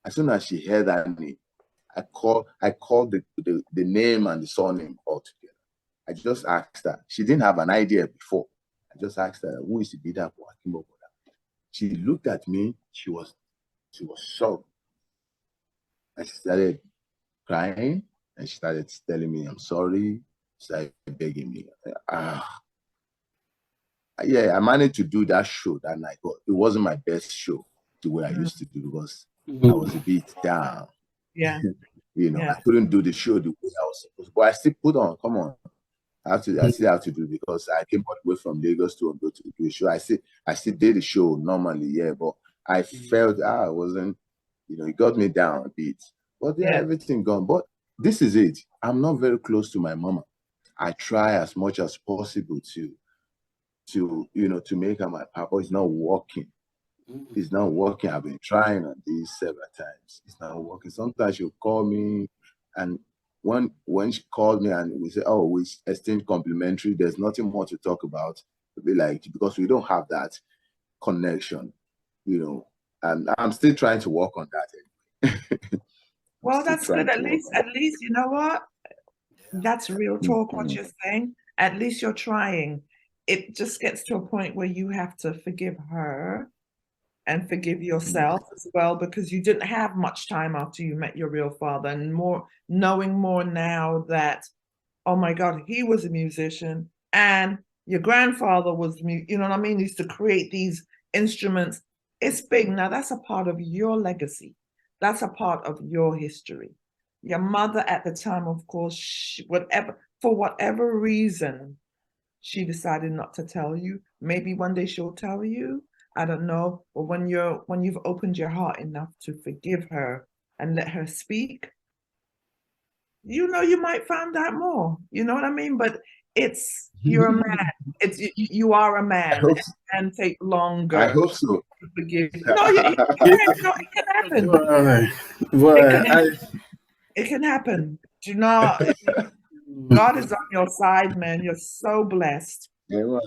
As soon as she heard that name, I called the name and the surname all together. I just asked her. She didn't have an idea before. I just asked her, who is Ibidapo Akimbo Bola? She looked at me. She was shocked. And she started crying and she started telling me, I'm sorry. She started begging me. Yeah, I managed to do that show that night, but it wasn't my best show the way I used to do because I was a bit down. Yeah. I couldn't do the show the way I was supposed to. But I still put on, come on. I still have to do it because I came all the way from Lagos to Ondo to do a show. I still did the show normally, yeah, but I felt I wasn't, it got me down a bit. But everything gone. But this is it. I'm not very close to my mama. I try as much as possible to make her my papa. It's not working. It's not working. I've been trying on this several times. It's not working. Sometimes she'll call me, and when she called me and we say, oh, we exchange complimentary, there's nothing more to talk about. It'll be like, because we don't have that connection, and I'm still trying to work on that anyway. Well, that's good. At least, you know what? That's real talk, what you're saying. At least you're trying. it just gets to a point where you have to forgive her and forgive yourself as well, because you didn't have much time after you met your real father, and knowing more now that, oh my God, he was a musician and your grandfather was, you know what I mean? He used to create these instruments. It's big. Now that's a part of your legacy. That's a part of your history. Your mother at the time, of course, for whatever reason, she decided not to tell you. Maybe one day she'll tell you. I don't know. But when you've opened your heart enough to forgive her and let her speak, you might find out more. You know what I mean? But you're a man. You are a man. It can take longer. I hope so. To forgive. No, it can happen. It can happen. Do you know? God is on your side, man. You're so blessed. You're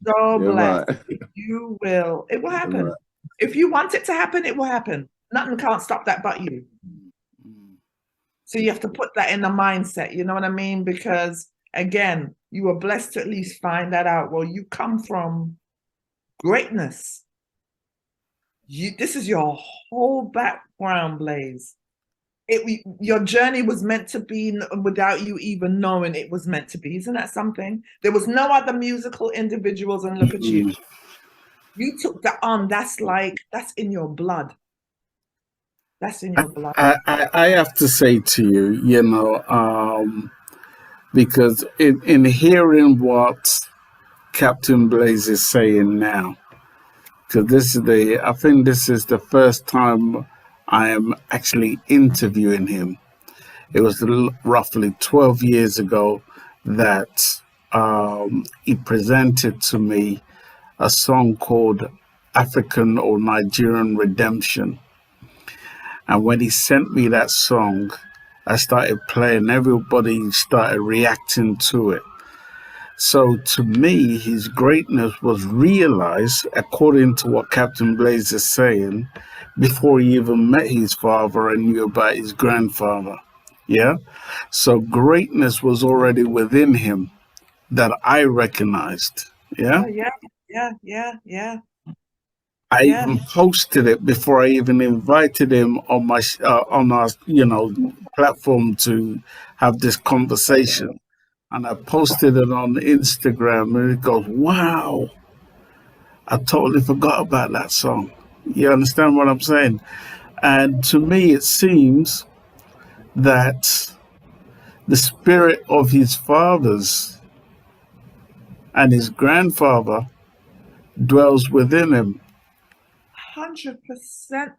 so blessed. You will. It will happen. If you want it to happen, it will happen. Nothing can't stop that but you. So you have to put that in the mindset. You know what I mean? Because again, you were blessed to at least find that out. Well, you come from greatness. This is your whole background, Blaze. Your journey was meant to be without you even knowing it was meant to be. Isn't that something? There was no other musical individuals, and look at you. You took that on. That's in your blood. That's in your blood. I have to say to you, because in hearing what Captain Blazee is saying now, because I think this is the first time I am actually interviewing him. It was roughly 12 years ago that he presented to me a song called African or Nigerian Redemption. And when he sent me that song, I started playing. Everybody started reacting to it. So to me, his greatness was realized, according to what Captain Blazee is saying, before he even met his father and knew about his grandfather. Yeah? So greatness was already within him that I recognized. Yeah? Oh, yeah. I even posted it before I even invited him on my on our platform to have this conversation. And I posted it on Instagram, and it goes, wow, I totally forgot about that song. You understand what I'm saying? And to me, it seems that the spirit of his fathers and his grandfather dwells within him. 100%,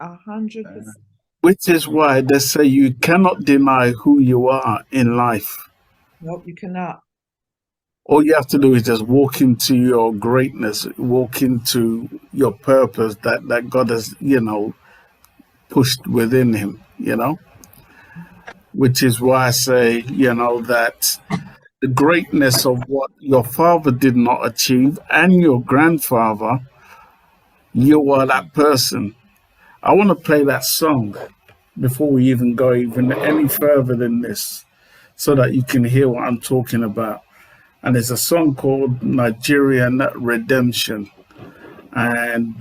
100%. Which is why they say you cannot deny who you are in life. Nope, you cannot. All you have to do is just walk into your greatness, walk into your purpose that God has, pushed within him, Which is why I say, that the greatness of what your father did not achieve and your grandfather, you are that person. I want to play that song before we even go any further than this, so that you can hear what I'm talking about. And it's a song called Nigerian Redemption. And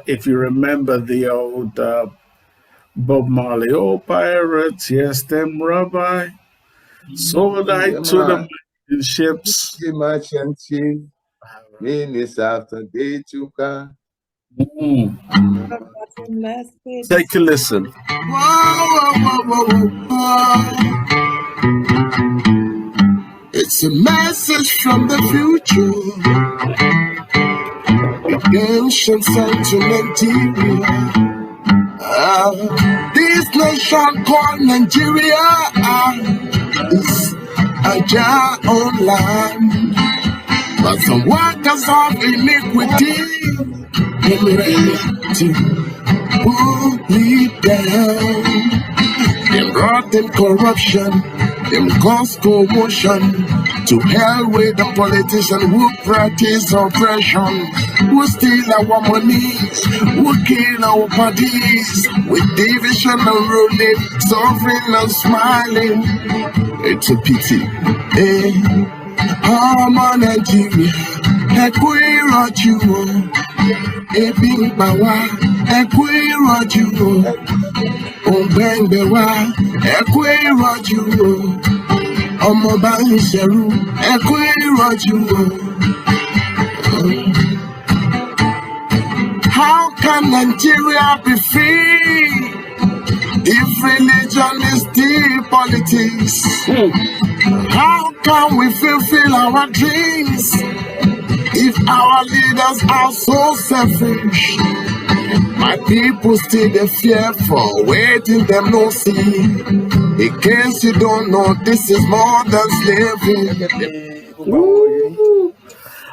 if you remember the old Bob Marley, oh, pirates, yes, them rabbi, sold I to the merchant ships. The merchant ship, minutes after they took her. Take a listen. It's a message from the future. Redemption sent to Nigeria. This nation called Nigeria is a giant own land. But some workers of iniquity are ready to pull it down. Them brought in corruption, them cause commotion. To hell with the politician who practice oppression, who steal our money, who kill our bodies, with division and ruling, suffering and smiling. It's a pity. Hey, I'm a Nigeria. ẹ kú ìrọ̀jú o, ebi ń pa wá, ẹ kú ìrọ̀jú o, òǹgbẹ́ǹgbẹ́ wá, ẹ kú ìrọ̀jú o, ọmọ bá ń ṣẹ̀rú, ẹ kú ìrọ̀jú o. How can Nigeria be free if religion is the politics? How can we fulfill our dreams if our leaders are so selfish? My people still they fear for waiting them no see. In case you don't know, this is more than slavery. Woo.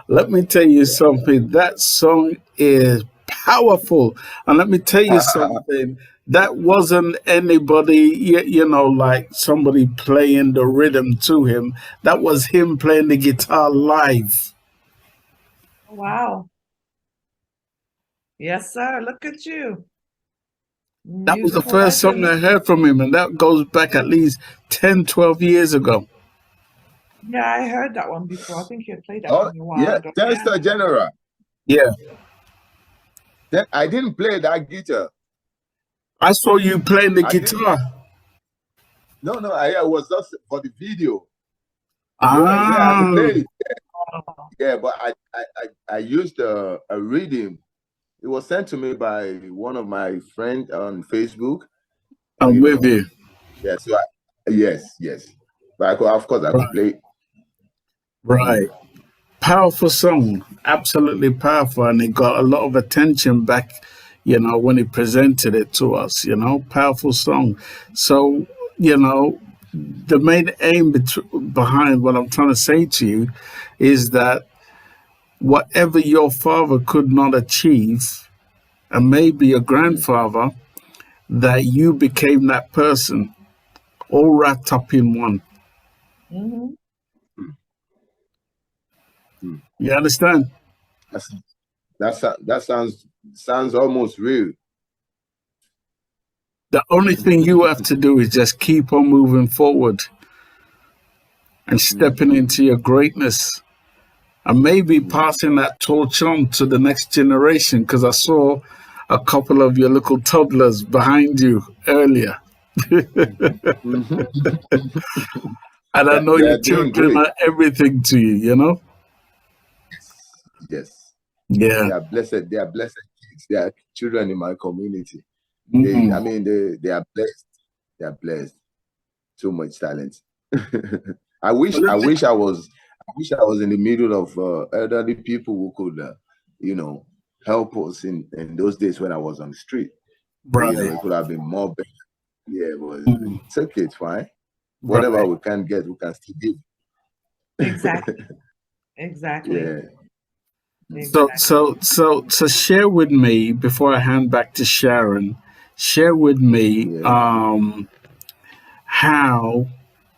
Let me tell you something. That song is powerful. And let me tell you something. That wasn't anybody, like somebody playing the rhythm to him. That was him playing the guitar live. Wow. Yes, sir. Look at you. That was the Musical first song I legend. heard from him. And that goes back at least 10, 12 years ago. Yeah, I heard that one before. I think you had played that Oh, one a while yeah, ago. Telstar General. Yeah. Then I didn't play that guitar. I saw you playing the guitar. No, I was just for the video. Ah. Yeah, I could play it. Yeah, but I used a rhythm. It was sent to me by one of my friends on Facebook. I'm with you. Yeah, so yes. But of course I could play. Right. Powerful song. Absolutely powerful. And it got a lot of attention back, when he presented it to us, powerful song. So, the main aim behind what I'm trying to say to you is that whatever your father could not achieve, and maybe your grandfather, that you became that person, all wrapped up in one. Mm-hmm. You understand? That sounds almost real. The only thing you have to do is just keep on moving forward and stepping into your greatness, and maybe passing that torch on to the next generation, because I saw a couple of your little toddlers behind you earlier. And I know your children are everything to you, Yes. Yeah. They are blessed kids. They are children in my community. Mm-hmm. They are blessed. They are blessed. So much talent. I wish I was in the middle of elderly people who could help us in those days when I was on the street. Right. It could have been more better. Yeah, but it's okay, it's fine. Whatever we can get, we can still give. Exactly. Exactly. Yeah. So share with me, before I hand back to Sharon, share with me how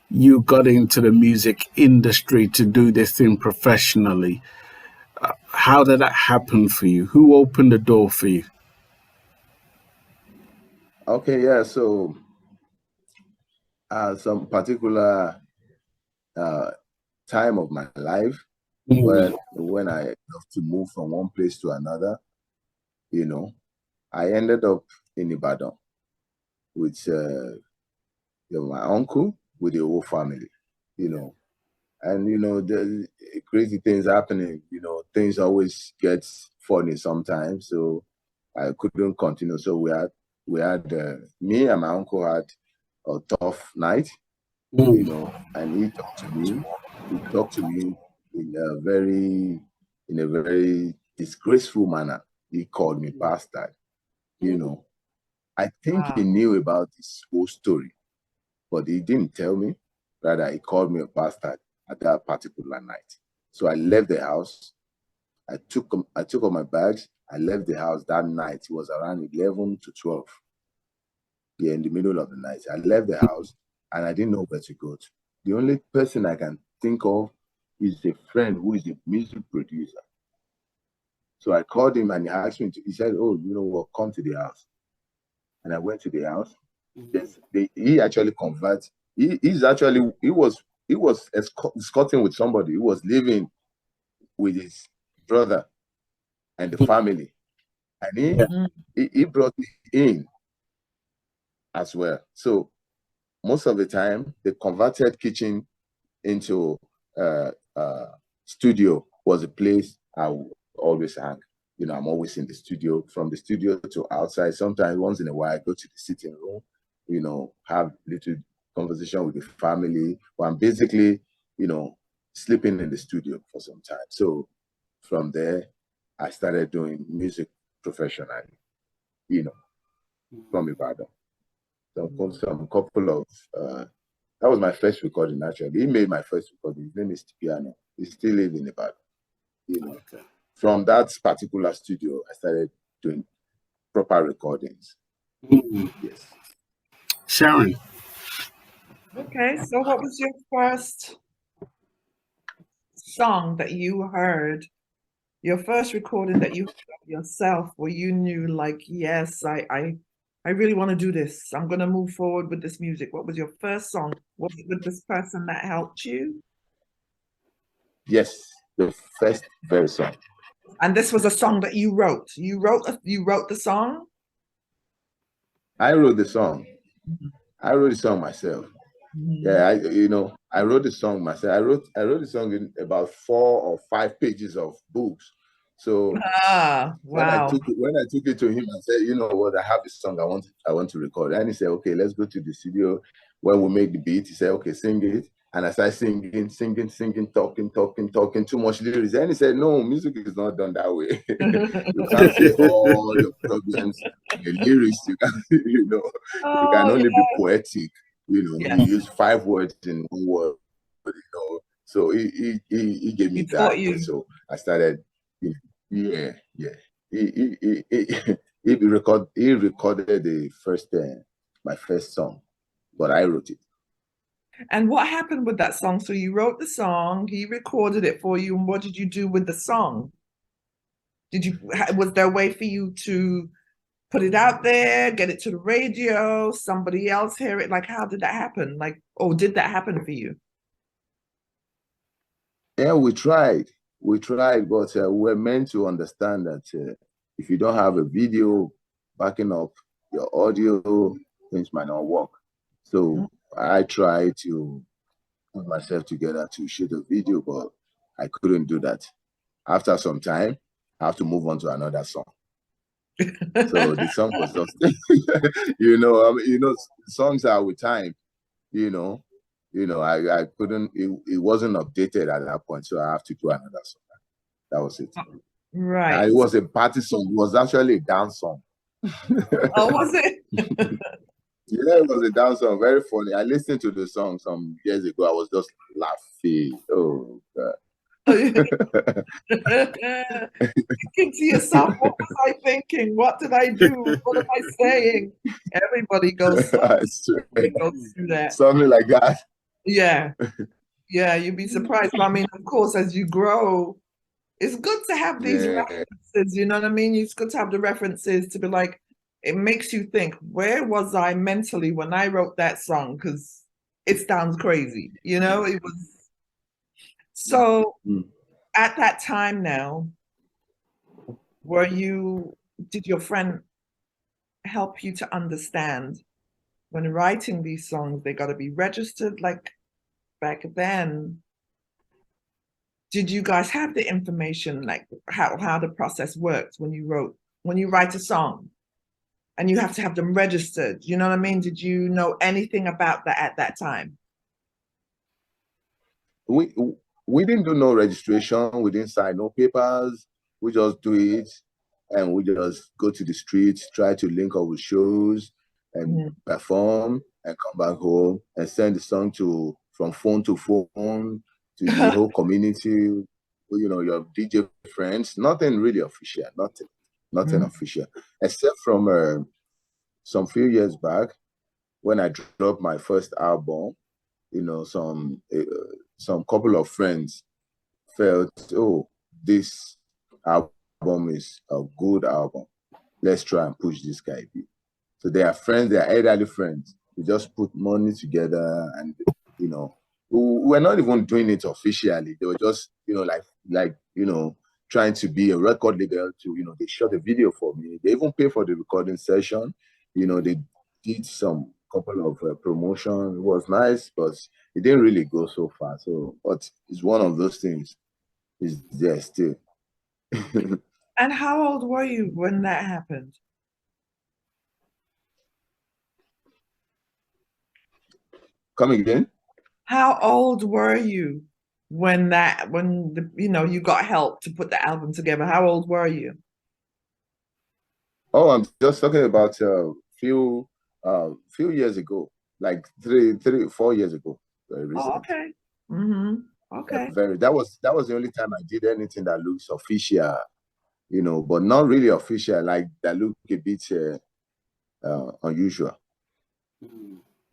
you got into the music industry to do this thing professionally. How did that happen for you? Who opened the door for you? Okay, yeah. So some particular time of my life when I have to move from one place to another, I ended up in Ibadan with my uncle, with the whole family, and the crazy things happening. Things always get funny sometimes, so I couldn't continue. So we had me and my uncle had a tough night, and he talked to me. He talked to me in a very disgraceful manner. He called me bastard. I think he knew about this whole story, but he didn't tell me. Rather, he called me a bastard at that particular night. So I left the house. I took all my bags. I left the house that night. It was around 11 to 12. Yeah, in the middle of the night. I left the house and I didn't know where to go to. The only person I can think of is a friend who is a music producer. So I called him and he asked me he said, "Oh, you know what, come to the house." And I went to the house. He actually converted. He was escorting with somebody. He was living with brother and the family. And he brought me in as well. So most of the time, the converted kitchen into studio was a place I would always hang. You know, I'm always in the studio, from the studio to outside. Sometimes once in a while, I go to the sitting room, you know, have little conversation with the family. But I'm basically, you know, sleeping in the studio for some time. So from there, I started doing music professionally, you know, from Ibadan. Some couple of, that was my first recording actually. He made my first recording. His name is Piano. He still lives in Ibadan. You know, from that particular studio, I started doing proper recordings. Yes. Sharon. Okay, so what was your first song that you heard? Your first recording that you heard of yourself, where you knew, like, yes, I really want to do this. I'm going to move forward with this music. What was your first song? Was it with this person that helped you? Yes, the first very song. And this was a song that you wrote. You wrote the song? I wrote the song. I wrote the song myself. Yeah, I wrote the song myself. I wrote the song in about 4 or 5 pages of books. So wow. when I took it to him and said, you know what, I have this song I want to record. And he said, okay, let's go to the studio where we make the beat. He said, okay, sing it. And I started singing, talking, too much lyrics. And he said, no, music is not done that way. You can't say all your problems in the lyrics. You can, you can only be poetic. You use 5 words in 1 word. So he gave me that. So I started. Yeah. He recorded the first my first song, but I wrote it. And what happened with that song? So you wrote the song, he recorded it for you, and what did you do with the song? Was there a way for you to put it out there, get it to the radio, somebody else hear it? Like, how did that happen? Like, did that happen for you? Yeah, we tried, but we're meant to understand that if you don't have a video backing up your audio, things might not work. So I tried to put myself together to shoot a video, but I couldn't do that. After some time, I have to move on to another song. So the song was just, songs are with time, I couldn't, it wasn't updated at that point, so I have to do another song. That was it. Right. And it was a party song. It was actually a dance song. Oh, was it? Yeah, it was a dance song. Very funny. I listened to the song some years ago. I was just laughing. Oh, God. Thinking to yourself, what was I thinking? What did I do? What am I saying? Everybody goes through that. Something like that. Yeah. Yeah, you'd be surprised. But I mean, of course, as you grow, it's good to have these references, you know what I mean? It's good to have the references to be like, it makes you think, where was I mentally when I wrote that song? Because it sounds crazy, it was. So at that time now, did your friend help you to understand when writing these songs, they got to be registered like back then? Did you guys have the information, like how the process works when you write a song and you have to have them registered? You know what I mean? Did you know anything about that at that time? We didn't do no registration. We didn't sign no papers. We just do it, and we just go to the streets, try to link up with shows, and perform, and come back home and send the song from phone to phone to the whole community. Your DJ friends. Nothing really official. Nothing official, except from some few years back when I dropped my first album. Some couple of friends felt, this album is a good album. Let's try and push this guy. So they are friends, they are elderly friends. We just put money together, and we're not even doing it officially. They were just, trying to be a record label to, you know, they shot a video for me. They even pay for the recording session. You know, they did some couple of promotion. It was nice, but it didn't really go so far. So, but it's one of those things. Is there still. And how old were you when that happened? Come again? How old were you when you got help to put the album together? How old were you? Oh, I'm just talking about few years ago, like 4 years ago. Very recent. Oh, okay. Okay. That was the only time I did anything that looks official, you know, but not really official, like that look a bit unusual.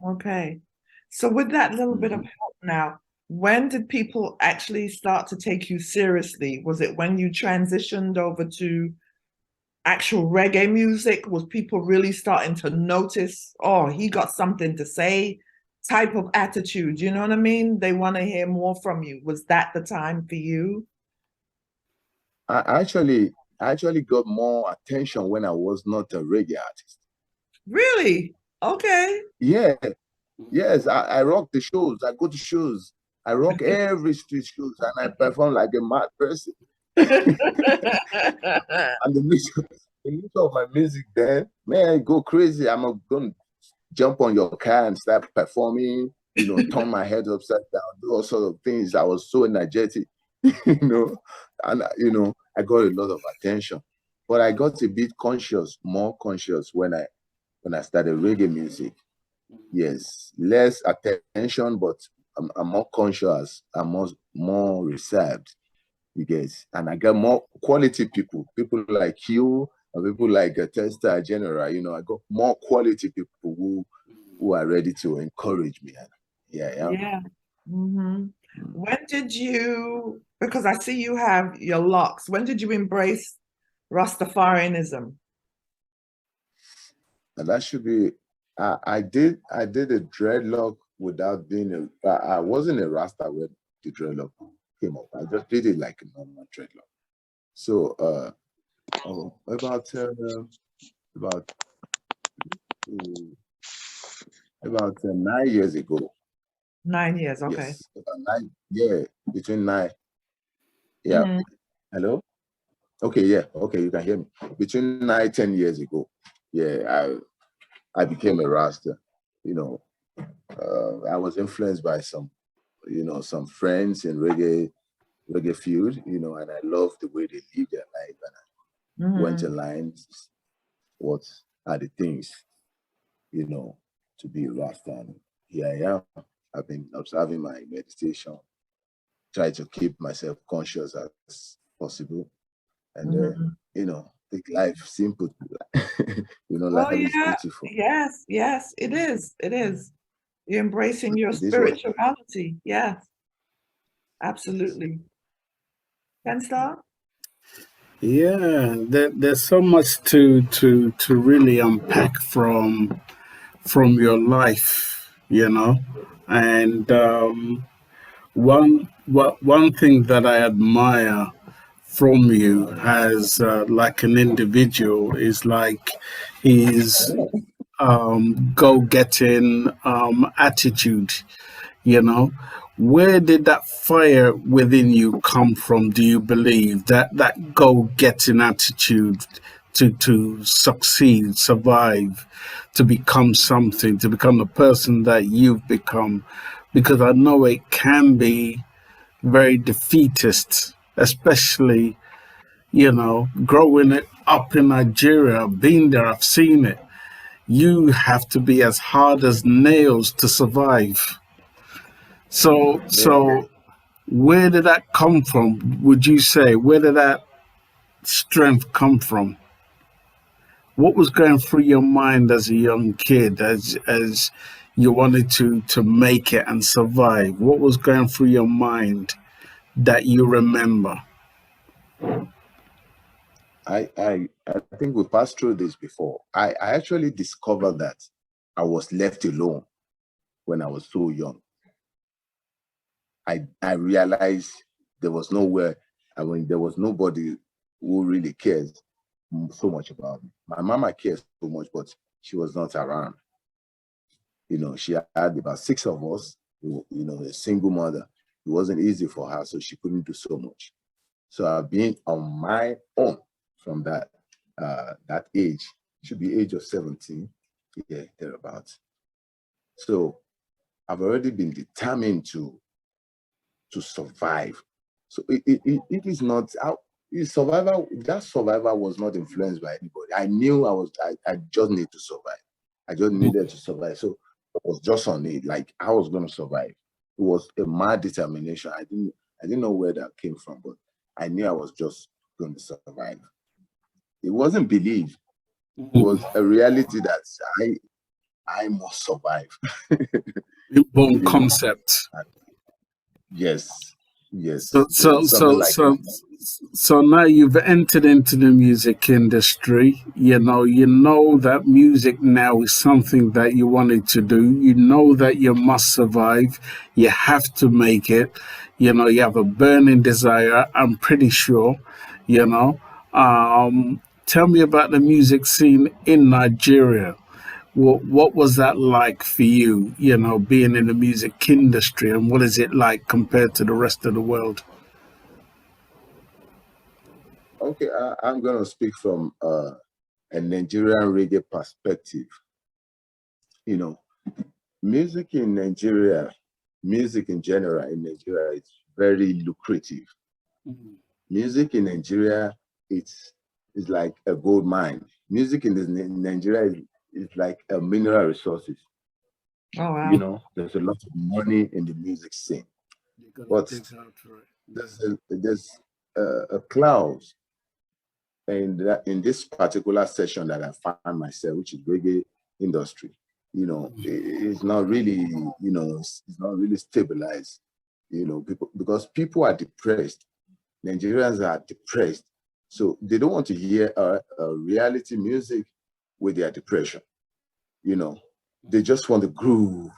Okay. So with that little bit of help now, when did people actually start to take you seriously? Was it when you transitioned over to actual reggae music? Was people really starting to notice, oh, he got something to say type of attitude? You know what I mean? They want to hear more from you. Was that the time for you? I actually got more attention when I was not a reggae artist. Really? Okay. Yeah. Yes, I rock the shows. I go to shows. I rock every street shows and I perform like a mad person. And the music of my music then, man, go crazy. I'm going to jump on your car and start performing, you know, turn my head upside down, do all sorts of things. I was so energetic, you know, and, you know, I got a lot of attention. But I got a bit more conscious when I started reggae music. Yes, less attention, but I'm more conscious. I'm more reserved. You guys, and I got more quality people like you, and people like Testa General. You know, I got more quality people who are ready to encourage me. Yeah. When did you? Because I see you have your locks. When did you embrace Rastafarianism? And that should be. I did a dreadlock without being I wasn't a Rasta when the dreadlock came up. I just did it like a normal dreadlock. So about 9 years ago. 9 years, okay. Yes, about 9. Yeah, between 9. Yeah. Hello. Okay. Yeah. Okay, you can hear me. Between 9-10 years ago. Yeah, I became a Rasta. You know, I was influenced by some friends in reggae field, you know, and I love the way they live their life. And I went in lines, what are the things, you know, to be Rasta. And here I am. I've been observing my meditation, try to keep myself conscious as possible, and you know, take life simple. You know, life is beautiful. Yes, it is. It is. You're embracing your spirituality. Yes, absolutely. Ten Star? Yeah, there's so much to really unpack from your life, you know, and one thing that I admire from you as like an individual is like his go-getting attitude, you know. Where did that fire within you come from, do you believe, that go-getting attitude to succeed, survive, to become something, to become the person that you've become? Because I know it can be very defeatist, especially, you know, growing it up in Nigeria, being there, I've seen it. You have to be as hard as nails to survive. So where did that come from, would you say? Where did that strength come from? What was going through your mind as a young kid, as you wanted to make it and survive? What was going through your mind that you remember? I think we passed through this before. I actually discovered that I was left alone when I was so young. I realized there was nowhere I mean, there was nobody who really cares so much about me. My mama cares so much, but she was not around. She had about 6 of us, a single mother. It wasn't easy for her, so she couldn't do so much. So I've been on my own from that age, should be age of 17, yeah, thereabouts. So I've already been determined to survive. So it is not survival. That survival was not influenced by anybody. I knew I just need to survive. I just needed to survive. So I was just on it. Like I was going to survive. It was a mad determination. I didn't know where that came from, but I knew I was just going to survive. It wasn't belief. It was a reality that I must survive. Born concept. Yes. So now you've entered into the music industry. You know that music now is something that you wanted to do. You know that you must survive. You have to make it. You have a burning desire, I'm pretty sure. Tell me about the music scene in Nigeria. What was that like for you, being in the music industry, and what is it like compared to the rest of the world? Okay, I'm going to speak from a Nigerian reggae perspective. Music in Nigeria, music in general in Nigeria is very lucrative. Mm-hmm. Music in Nigeria, it's like a gold mine. Music in Nigeria is like a mineral resources. Oh, wow. There's a lot of money in the music scene. But there's a clause in this particular session that I find myself, which is reggae industry. It's not really, it's not really stabilized. Because people are depressed. Nigerians are depressed, so they don't want to hear reality music with their depression. They just want to groove.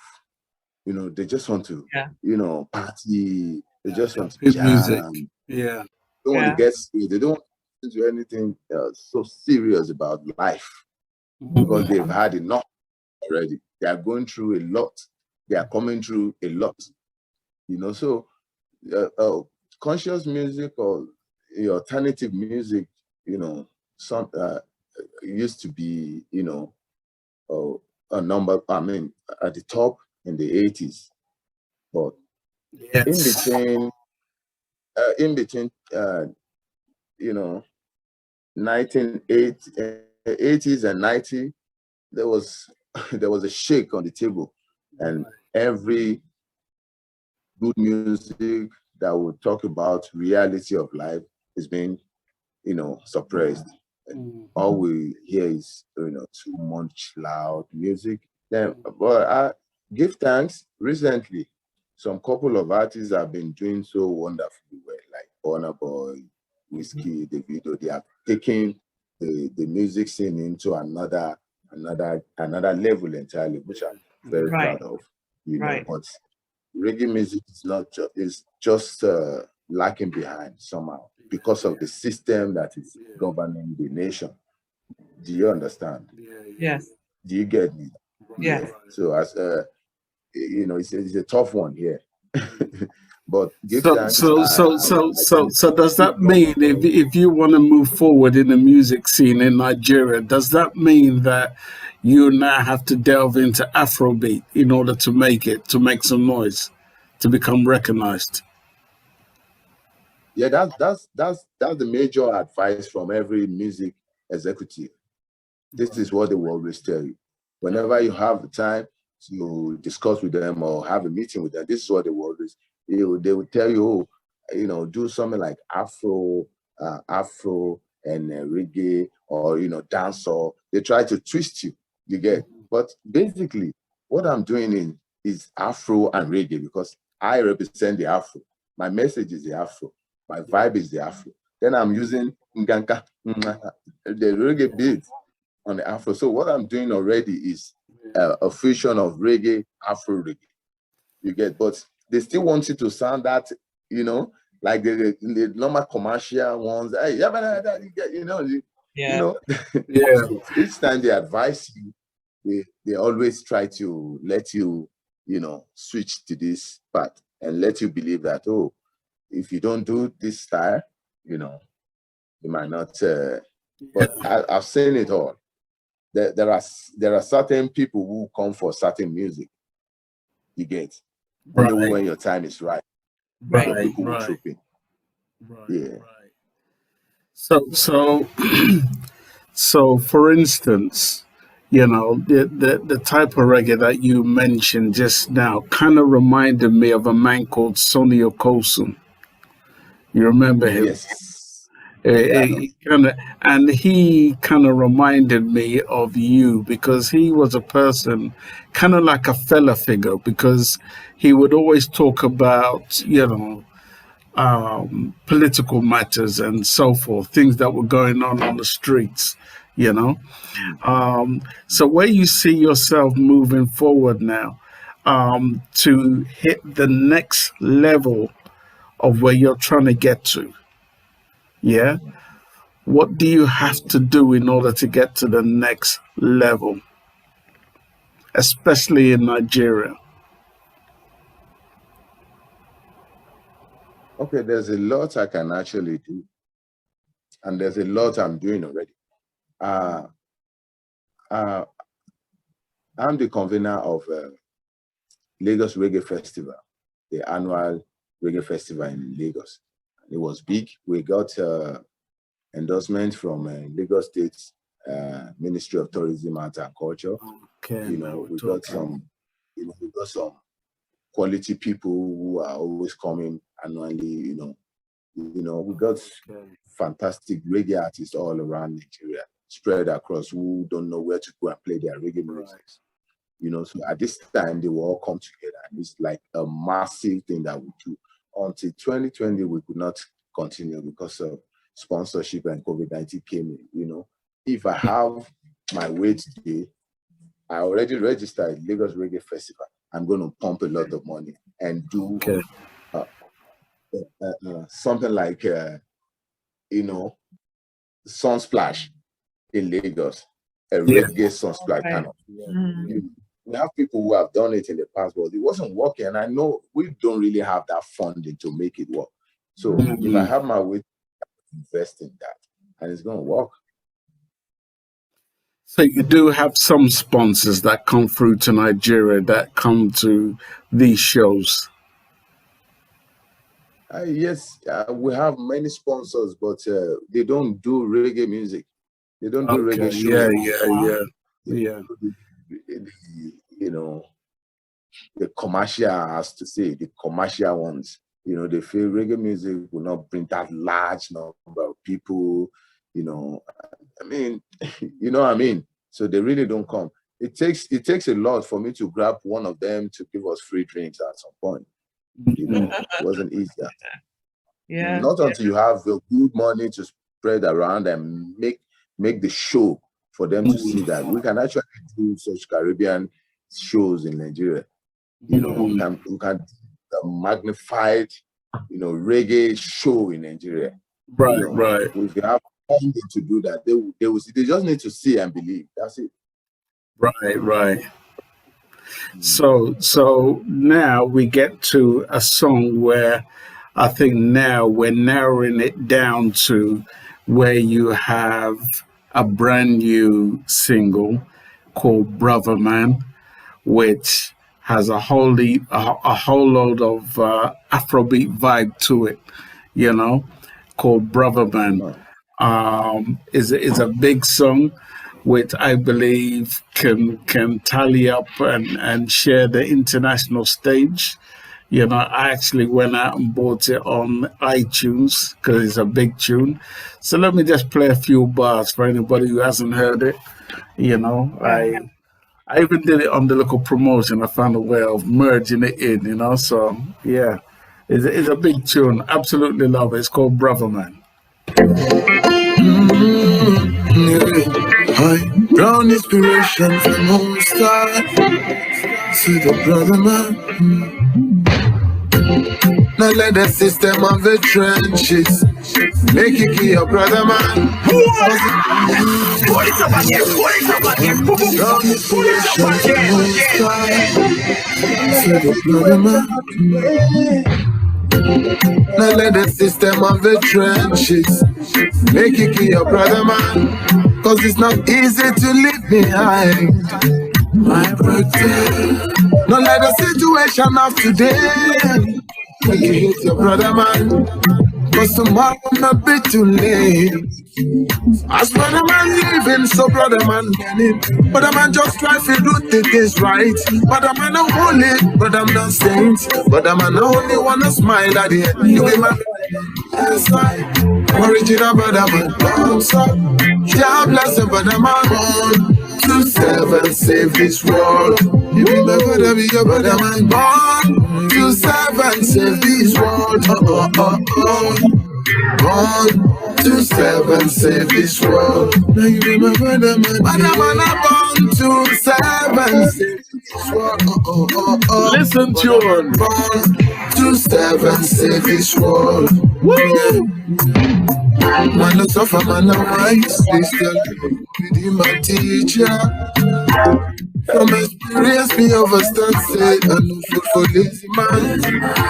They just want to, party. They just want to jam. Music. Yeah. They don't want to get. They don't want to do anything so serious about life because they've had enough already. They are going through a lot. They are coming through a lot. So conscious music or alternative music, some used to be, a number. I mean, at the top in the 80s, but in between, 1980s and 90, there was a shake on the table, and every good music that would talk about reality of life is being, suppressed. And all we hear is, too much loud music. Then, but I give thanks. Recently, some couple of artists have been doing so wonderfully well, like Burna Boy, Whiskey, Davido. They are taking the music scene into another level entirely, which I'm very proud of. But reggae music is just lacking behind somehow because of the system that is governing the nation. Do you understand? Yes. Do you get me? Yes. So as it's a tough one here. But give so thanks. So does that mean if you want to move forward in the music scene in Nigeria, does that mean that you now have to delve into Afrobeat in order to make some noise, to become recognized? Yeah, that's the major advice from every music executive. This is what they will always tell you. Whenever you have the time to discuss with them or have a meeting with them, this is what they will always, they will tell you, do something like Afro and reggae or, dancehall. They try to twist you, you get. But basically, what I'm doing is Afro and reggae because I represent the Afro. My message is the Afro. My vibe is the Afro. Then I'm using Nganka, the reggae beat on the Afro. So what I'm doing already is a fusion of reggae, Afro reggae. You get, but they still want you to sound that, like the normal commercial ones. Hey, yeah, but you know, Yeah. each time they advise you, they always try to let you, switch to this part and let you believe that, oh, if you don't do this style, you might not. But I've seen it all. There are certain people who come for certain music. You get, only Right. when your time is right. Right. So people will Right. troop in. Right. Yeah. So so for instance, the type of reggae that you mentioned just now kind of reminded me of a man called Sonny Okosun. You remember him? Yes. Yeah, I know. And he kind of reminded me of you because he was a person kind of like a fella figure because he would always talk about, political matters and so forth, things that were going on the streets, you know. So where you see yourself moving forward now to hit the next level of where you're trying to get to, yeah? What do you have to do in order to get to the next level, especially in Nigeria? Okay, there's a lot I can actually do, and there's a lot I'm doing already. Uh, uh, I'm the convener of Lagos Reggae Festival, the annual reggae festival in Lagos. It was big. We got endorsement from Lagos State Ministry of Tourism, Arts and Culture. Okay, We got some quality people who are always coming annually. We got fantastic reggae artists all around Nigeria, spread across, who don't know where to go and play their reggae music. So at this time they will all come together, and it's like a massive thing that we do. Until 2020, we could not continue because of sponsorship and COVID-19 came in. If I have my way today, I already registered Lagos Reggae Festival. I'm going to pump a lot of money and do something like, Sunsplash in Lagos, a reggae Sunsplash kind of. We have people who have done it in the past, but it wasn't working. And I know we don't really have that funding to make it work. So if I have my way to invest in that, and it's going to work. So you do have some sponsors that come through to Nigeria that come to these shows. Yes, we have many sponsors, but they don't do reggae music. They don't do reggae shows. The commercial, as to say, the commercial ones. They feel reggae music will not bring that large number of people. I mean, what I mean. So they really don't come. It takes a lot for me to grab one of them to give us free drinks at some point. It wasn't easy. Yeah. Not until you have the good money to spread around and make the show for them to see that we can actually do such Caribbean shows in Nigeria. We can do a magnified, reggae show in Nigeria. Right. If you have funding to do that, they will see. They just need to see and believe. That's it. Right. So now we get to a song where I think now we're narrowing it down to where you have a brand new single called Brother Man, which has a whole load of Afrobeat vibe to it, called Brother Man. Is a big song, which I believe can tally up and share the international stage. I actually went out and bought it on iTunes because it's a big tune. So let me just play a few bars for anybody who hasn't heard it. I even did it on the local promotion. I found a way of merging it in, so yeah. It's a big tune. Absolutely love it. It's called Brother Man. High brown inspiration from home star. See the brother man. Not let the system of the trenches make you kill your brother, man. Pull it up again, pull it up again, pull it up again. Not let the system of the trenches make you kill your brother, man. Cause it's not easy to leave behind my brother. Don't let the situation of today make you hate your brother, man. Cause tomorrow might be too late. As brother man living, so brother man getting. Brother man just try to do things right. Brother man not holy, but I'm not saint. Brother man I only wanna smile at the end. You be my original brother man. Bounce up. Yeah, bless the brother man. 1, 2, 7, save this world. You be my brother, be your brother man. 1, 2, 7, save this world. 1, 2, 7, save this world. Now you be my brother man. Brother man, I'm 1, 2, 7, save this world. Listen to it. 1, 2, 7, save this world. Woo! Man, no suffer, man, no wise. Please tell me, be my teacher. From experience, me overstand, say, I no food for lazy man.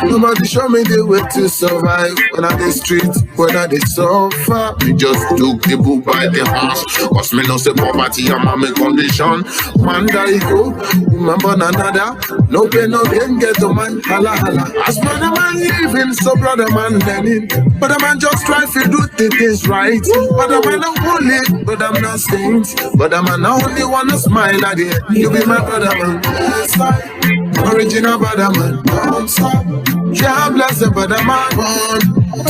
Nobody show me the way to survive. When I the street, when I the suffer. Me just took the book by the horse. Cause me no say poverty and my condition. Man, die go, remember another. No pain, no gain, get the man, holla, holla. As brother man living, so brother man learning. Brother man just try to do things right. Brother man not holy, but I'm not saint. Brother man I only wanna smile at the end. You be my brother man, yes, original brother man, don't stop. Yeah, bless the brother man. 1,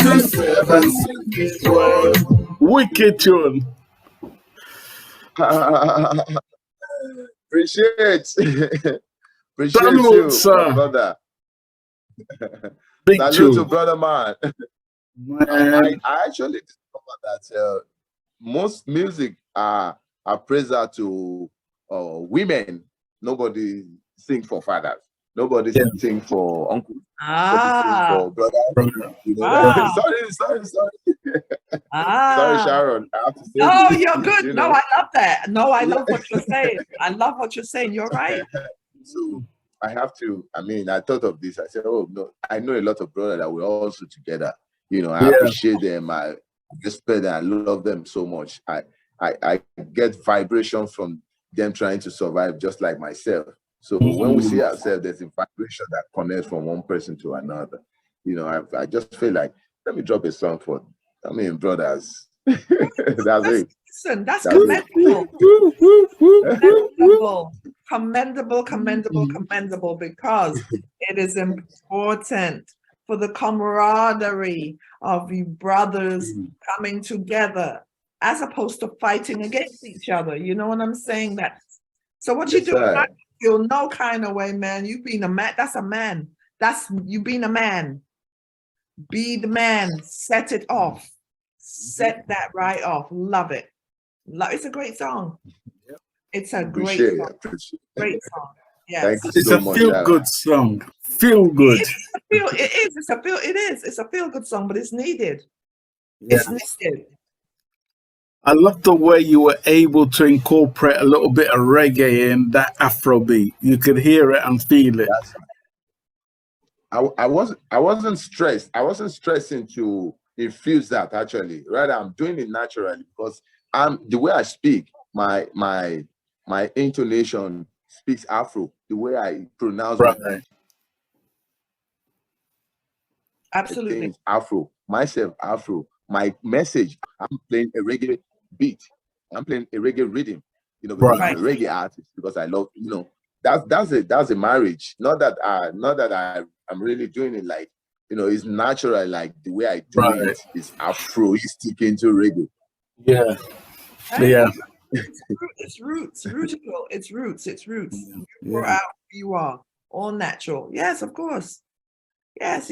2, 7, 6, 1. Wicked tune. Appreciate Salute, you, sir. brother. Big Salute tune. to brother man. Man. I actually discovered that most music are praiser to women. Nobody sing for fathers. Nobody sing for uncles. Nobody sing for brothers. You know, sorry. Sorry, Sharon. I have to say No, this, you're good. you No, know. I love that. No, I love what you're saying. I love what you're saying. You're right. So I have to, I mean, I thought of this. I said, oh, no, I know a lot of brothers that we're also together. You know, I appreciate them. I respect them. I love them so much. I get vibration from them trying to survive just like myself. So when we see ourselves, there's a vibration that connects from one person to another. You know, I just feel like, let me drop a song for, I mean, brothers. That's it. Listen, that's That's commendable because it is important for the camaraderie of you brothers coming together as opposed to fighting against each other. You know what I'm saying? So what you do, I feel no kind of way, man. You being a man, that's a man. That's you being a man. Be the man. Set it off. Set that right off. Love it. It's a great song. It's a great song. Great song. Yes. It's a feel-good song. Feel good. It's a feel-good song, but it's needed. It's needed. I love the way you were able to incorporate a little bit of reggae in that Afrobeat. You could hear it and feel it. I wasn't stressed. I wasn't stressing to infuse that actually. Rather, I'm doing it naturally because the way I speak, my intonation speaks Afro. The way I pronounce my absolutely Afro, myself Afro. My message, I'm playing a reggae beat. I'm playing a reggae rhythm. You know, because I'm a reggae artist because I love, you know, that's a marriage. Not that I'm really doing it like, you know, it's natural. Like the way I do it is Afroistic into reggae. Yeah, yeah. It's roots. You are out who you are. All natural. Yes, of course. Yes.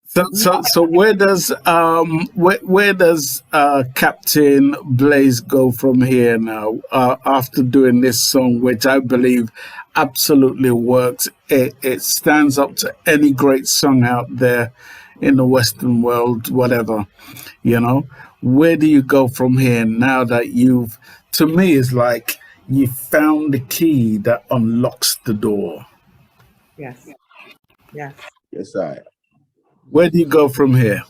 So where does Captain Blaze go from here now? After doing this song, which I believe absolutely works, it stands up to any great song out there in the Western world, whatever. You know, where do you go from here now that you've? To me, it's like you found the key that unlocks the door. Yes. Yes. Yes, I. Where do you go from here?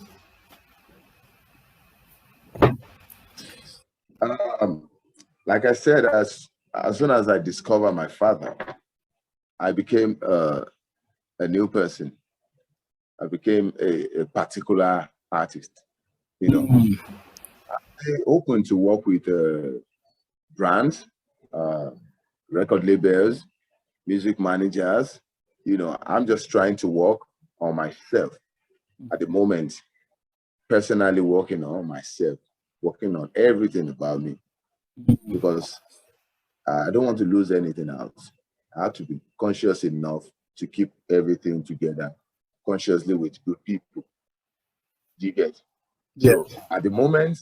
Um, like I said, as soon as I discovered my father, I became a new person. I became a particular artist. You know, I'm open to work with brands, uh, record labels, music managers. You know, I'm just trying to work on myself at the moment, personally working on myself, working on everything about me, because I don't want to lose anything else. I have to be conscious enough to keep everything together, consciously with good people. Do you get? Yeah. So at the moment,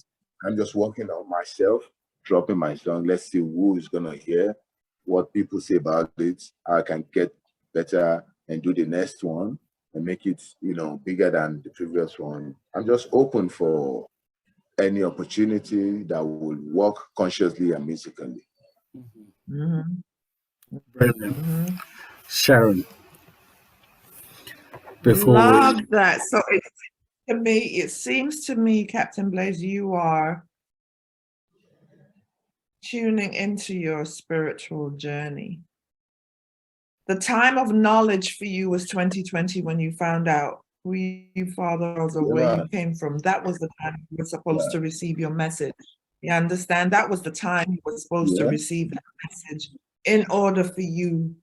I'm just working on myself, dropping my song. Let's see who is gonna hear, what people say about it. How I can get better and do the next one and make it, bigger than the previous one. I'm just open for any opportunity that will work consciously and musically. Mm-hmm. Brilliant. Mm-hmm. Sharon, before Love we. that. So it seems to me, Captain Blaze, you are tuning into your spiritual journey. The time of knowledge for you was 2020 when you found out who your father was or where you came from. That was the time you were supposed to receive your message. You understand? That was the time you were supposed to receive that message in order for you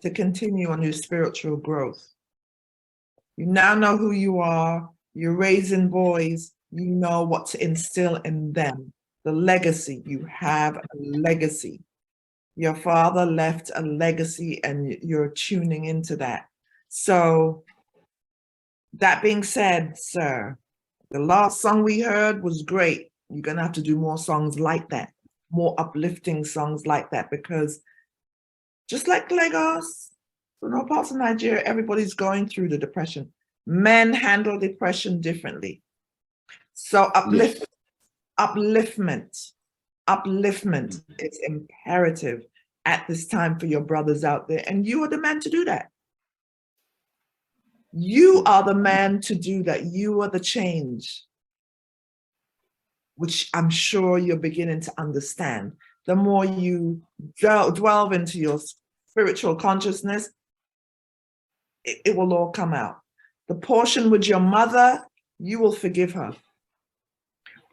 to continue on your spiritual growth. You now know who you are. You're raising boys. You know what to instill in them. The legacy. You have a legacy. Your father left a legacy and you're tuning into that. So that being said, sir, the last song we heard was great. You're going to have to do more songs like that, more uplifting songs like that, because just like Lagos, in all parts of Nigeria, everybody's going through the depression. Men handle depression differently. So upliftment is imperative at this time for your brothers out there. And you are the man to do that. You are the man to do that. You are the change, which I'm sure you're beginning to understand. The more you delve into your spiritual consciousness, it will all come out. The portion with your mother, you will forgive her.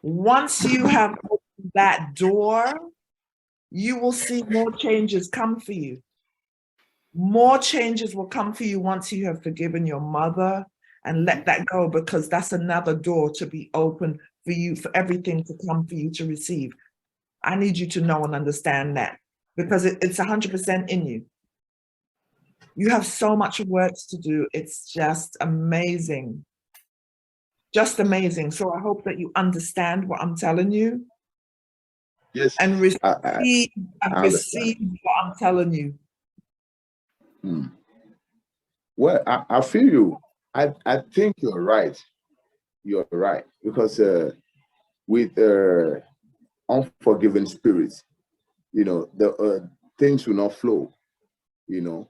Once you have opened that door, you will see more changes come for you. More changes will come for you once you have forgiven your mother and let that go, because that's another door to be open for you, for everything to come for you to receive. I need you to know and understand that, because it's 100% in you. You have so much work to do. It's just amazing. Just amazing. So I hope that you understand what I'm telling you. Yes. And receive I receive what I'm telling you. Well, I feel you. I think you're right. You're right. Because with unforgiving spirits, the things will not flow. No.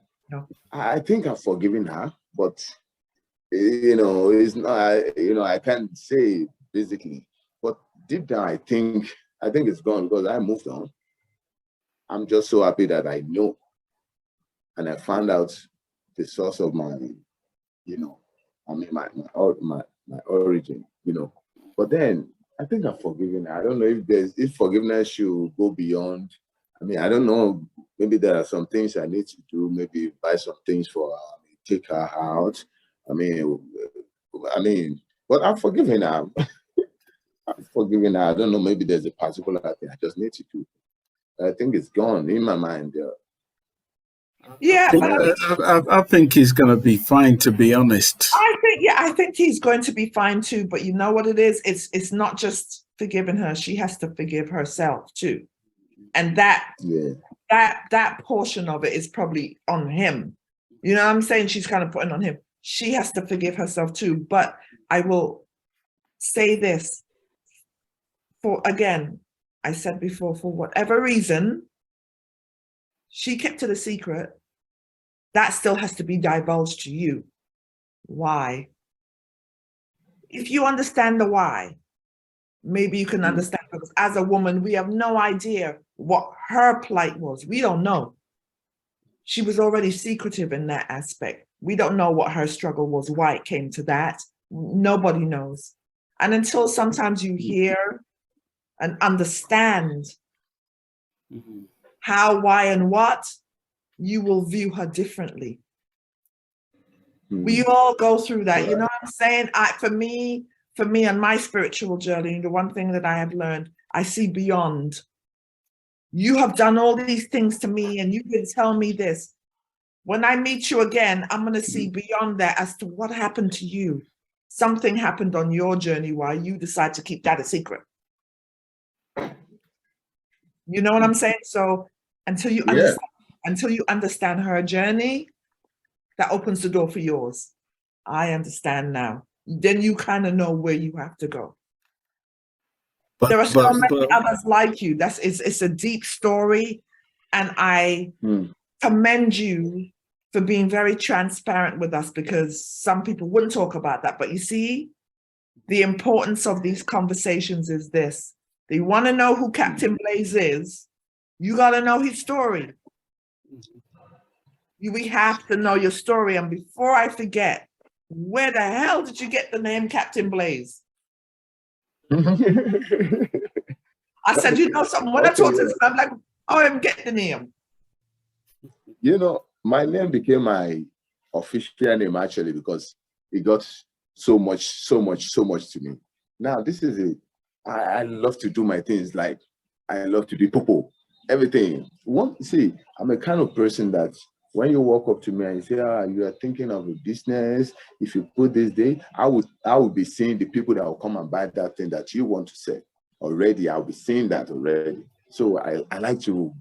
I think I've forgiven her, but it's not. I can't say physically, but deep down, I think it's gone because I moved on. I'm just so happy that I know, and I found out the source of my, my origin. But then I think I've forgiven her. I don't know if forgiveness should go beyond. I don't know. Maybe there are some things I need to do. Maybe buy some things for her, take her out. But I've forgiven her. I've forgiven her. I don't know. Maybe there's a particular thing I just need to do. I think it's gone in my mind. Yeah, I think he's going to be fine, to be honest. I I think he's going to be fine too. But you know what it is? It's not just forgiving her. She has to forgive herself too. And that portion of it is probably on him. You know what I'm saying? She's kind of putting on him. She has to forgive herself too. But I will say this. I said before, for whatever reason, she kept it a secret. That still has to be divulged to you. Why? If you understand the why, maybe you can understand, because as a woman, we have no idea what her plight was. We don't know. She was already secretive in that aspect. We don't know what her struggle was, why it came to that. Nobody knows. And until sometimes you hear and understand how, why, and what, you will view her differently. We all go through that. You know what I'm saying? For me on my spiritual journey, the one thing that I have learned, I see beyond. You have done all these things to me and you can tell me this. When I meet you again, I'm going to see beyond that as to what happened to you. Something happened on your journey while you decide to keep that a secret. You know what I'm saying? So until you understand her journey, that opens the door for yours. I understand now. Then you kind of know where you have to go. There are so many others like you. It's a deep story, and I commend you for being very transparent with us, because some people wouldn't talk about that. But you see, the importance of these conversations is this. They want to know who Captain Blazee is. You got to know his story. We have to know your story. And before I forget, where the hell did you get the name Captain Blazee? I said, you know something, when I told him, I'm like, oh, I'm getting the name. You know, my name became my official name actually because it got so much to me. Now, this is it. I love to do my things, like I love to do popo, everything. See, I'm a kind of person that when you walk up to me and you say, you are thinking of a business, if you put this day, I would be seeing the people that will come and buy that thing that you want to sell already. I'll be seeing that already. So I like to,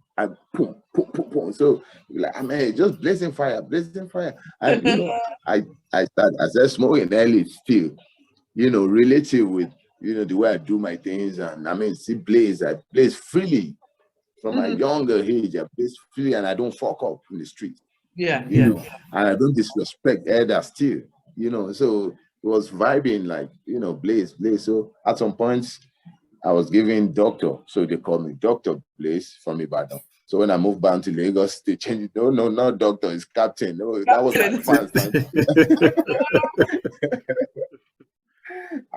boom. So like, I mean, just blazing fire. And you know, I started smoking early still, you know, relative with, you know, the way I do my things. And I mean, see, I blaze freely. From my younger age, I blaze freely and I don't fuck up in the street. Yeah. You know, and I don't disrespect elders still, you know. So it was vibing like, you know, blaze. So at some point, I was given doctor. So they called me Dr. Blaze from Ibadan. So when I moved back to Lagos, they changed it. No, not doctor, it's captain. No, that was my fans.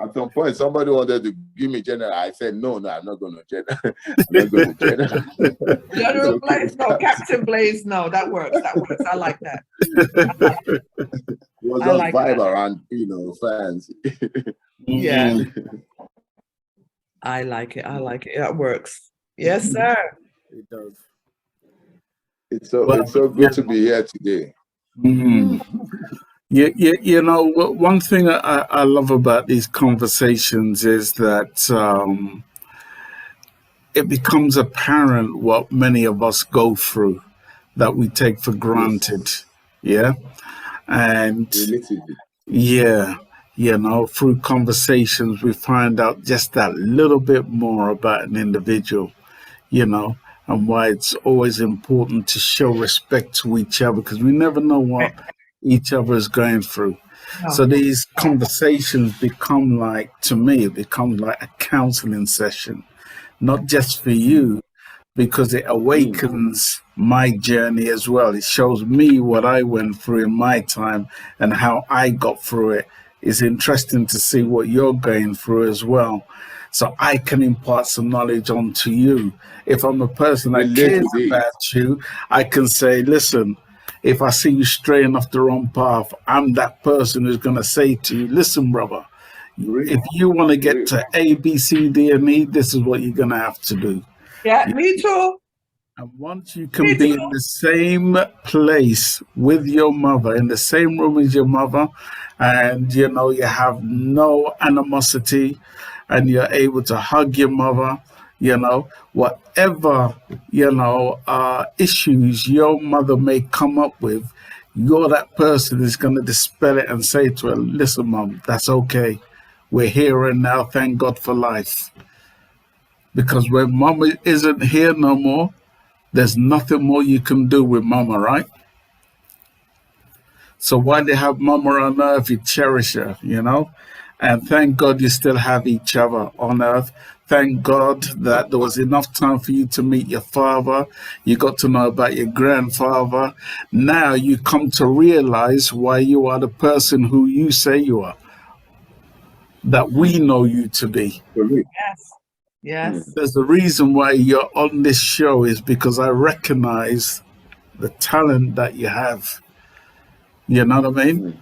At some point, somebody wanted to give me general. I said, no, I'm not going to general. I'm not going to general. General Blaze, no, Captain Blaze, no, that works. I like that. It was just like vibe that. Around, you know, fans. Yeah. I like it. That works. Yes, sir. It does. It's so good to be here today. You know, one thing I love about these conversations is that it becomes apparent what many of us go through that we take for granted. Yeah. And yeah, you know, through conversations, we find out just that little bit more about an individual, you know, and why it's always important to show respect to each other, because we never know what each other is going through. So these conversations become like, to me, it becomes like a counseling session, not just for you, because it awakens my journey as well. It shows me what I went through in my time and how I got through it. It's interesting to see what you're going through as well. So I can impart some knowledge onto you. If I'm a person that cares about you, I can say, listen, if I see you straying off the wrong path, I'm that person who's going to say to you, listen, brother, if you want to get to A, B, C, D, and E, this is what you're going to have to do. Yeah, me too. And once you can be in the same place with your mother, in the same room as your mother, and you know, you have no animosity and you're able to hug your mother, you know, whatever, you know, issues your mother may come up with, you're that person who's going to dispel it and say to her, listen, mom, that's okay. We're here and now. Thank God for life. Because when mama isn't here no more, there's nothing more you can do with mama, right? So while you have mama on earth, you cherish her, you know? And thank God you still have each other on earth. Thank God that there was enough time for you to meet your father. You got to know about your grandfather. Now you come to realize why you are the person who you say you are, that we know you to be. Yes. Yes. There's a reason why you're on this show is because I recognize the talent that you have. You know what I mean?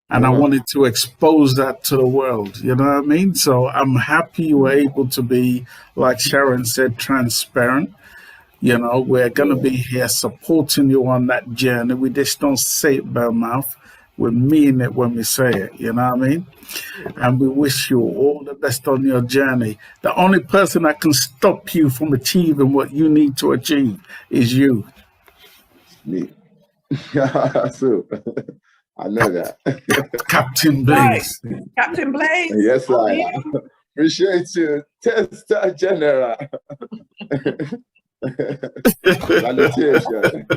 And I wanted to expose that to the world. You know what I mean? So I'm happy you were able to be, like Sharon said, transparent. You know, we're going to be here supporting you on that journey. We just don't say it by mouth. We mean it when we say it. You know what I mean? And we wish you all the best on your journey. The only person that can stop you from achieving what you need to achieve is you. Me. So, I know that. Captain Blaze. Right. Captain Blaze. Yes, I appreciate you, Tester General. Salutation.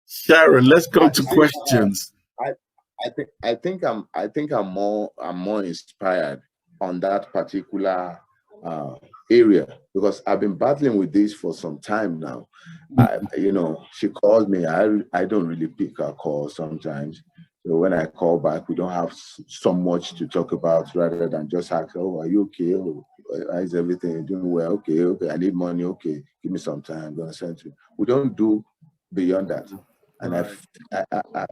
Sharon, let's go to questions. I think I'm more inspired on that particular area because I've been battling with this for some time now. You know, she calls me. I don't really pick her call sometimes. So when I call back, we don't have so much to talk about rather than just ask, oh, are you okay? Oh, is everything doing well? Okay. I need money. Okay, give me some time. I'm gonna send you. We don't do beyond that. And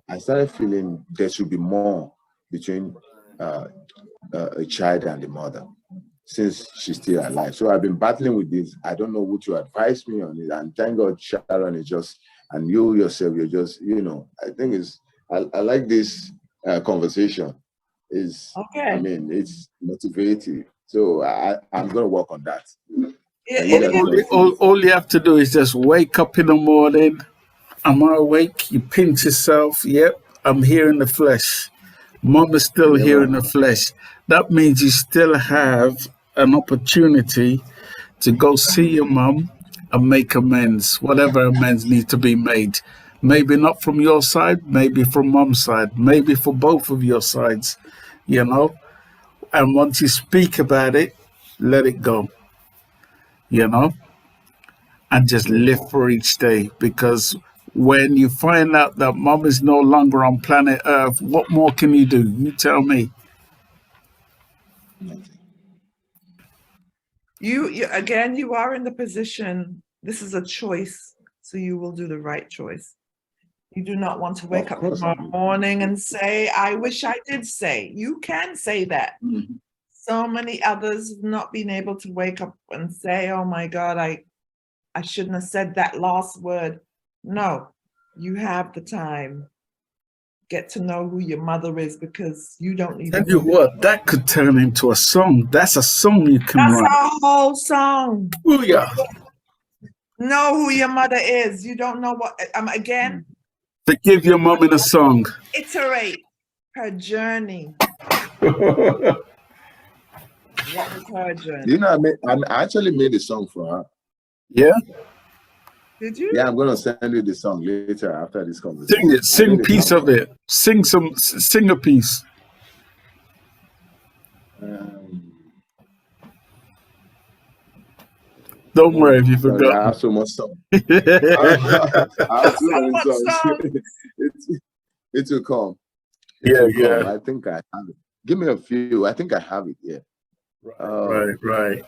I started feeling there should be more between a child and the mother since she's still alive. So I've been battling with this. I don't know what to advise me on it. And thank God Sharon is just, and you yourself, you're just, you know, I think I like this conversation. Okay. I mean, it's motivating. So I'm going to work on that. All you have to do is just wake up in the morning. Am I awake? You pinch yourself. Yep, I'm here in the flesh. Mom is still here in the flesh. That means you still have an opportunity to go see your mom and make amends, whatever amends need to be made. Maybe not from your side, maybe from mom's side, maybe for both of your sides, you know? And once you speak about it, let it go, you know? And just live for each day, because when you find out that mom is no longer on planet Earth, what more can you do? You tell me. You again, you are in the position, this is a choice, so you will do the right choice. You do not want to wake up tomorrow morning and say, I wish I did say. You can say that. Mm-hmm. So many others have not been able to wake up and say, oh my God, I shouldn't have said that last word. No, you have the time. Get to know who your mother is, because you don't need. Tell you what, that could turn into a song. That's a song you can write. That's a whole song. Booyah. Know who your mother is. You don't know what. Again. To give your mom in a song. Iterate her journey. What was her journey? You know, I actually made a song for her. Yeah. Did you? Yeah, I'm gonna send you the song later after this conversation. Sing it. Sing a piece of it. Sing a piece. Don't worry if you forgot. I have so much song. I have so many songs. It will come. Yeah. I think I have it. Give me a few. I think I have it. Yeah. Right.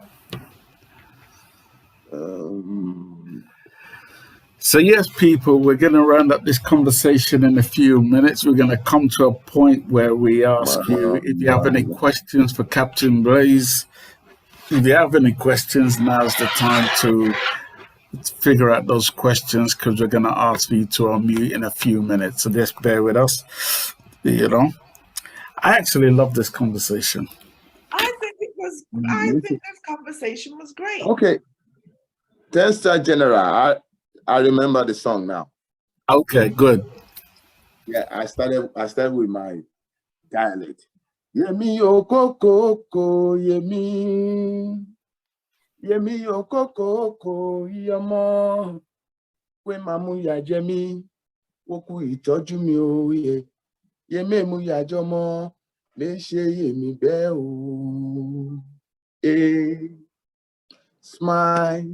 So yes, people, we're going to round up this conversation in a few minutes. We're going to come to a point where we ask you if you have any questions for Captain Blaze. If you have any questions, now's the time to figure out those questions because we're going to ask you to unmute in a few minutes. So just bear with us. You know, I actually love this conversation. I think this conversation was great. Okay. 10-Star General, I remember the song now. Okay, good. Yeah, I started with my dialect. Yemi okoko yemi. Yemi okoko yamo. We mamu ya jemi. Woku ìtọ́jú mi o ye. Yemi mu ya jomo. Le ṣe yemi be o. Smile.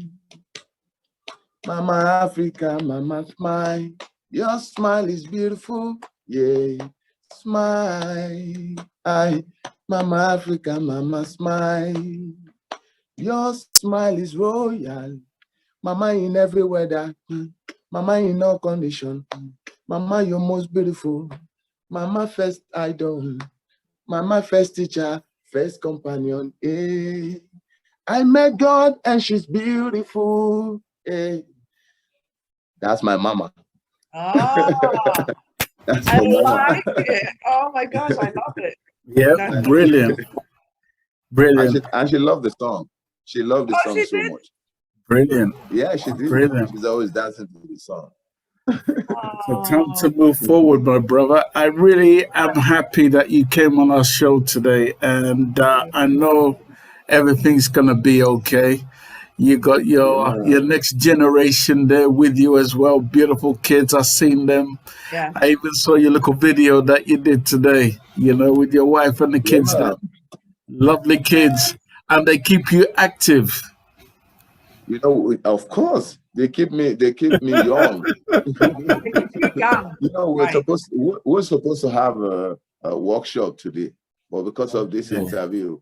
Mama Africa, mama smile. Your smile is beautiful. Yeah. Smile. Mama Africa, mama smile. Your smile is royal. Mama in every weather. Mama in all condition. Mama, you're most beautiful. Mama first idol. Mama first teacher. First companion. I met God and she's beautiful. That's my mama. Oh, That's I my mama. like it. Oh my gosh, I love it. Yeah, brilliant. Brilliant. And she loved the song. She loved the song so much. Brilliant. Yeah, she did. Brilliant. She's always dancing to the song. So time to move forward, my brother. I really am happy that you came on our show today, and I know everything's gonna be okay. You got your next generation there with you as well. Beautiful kids. I've seen them. Yeah. I even saw your little video that you did today, with your wife and the kids there. Lovely kids. And they keep you active. Of course. They keep me young. We're supposed to have a workshop today, but because of this interview,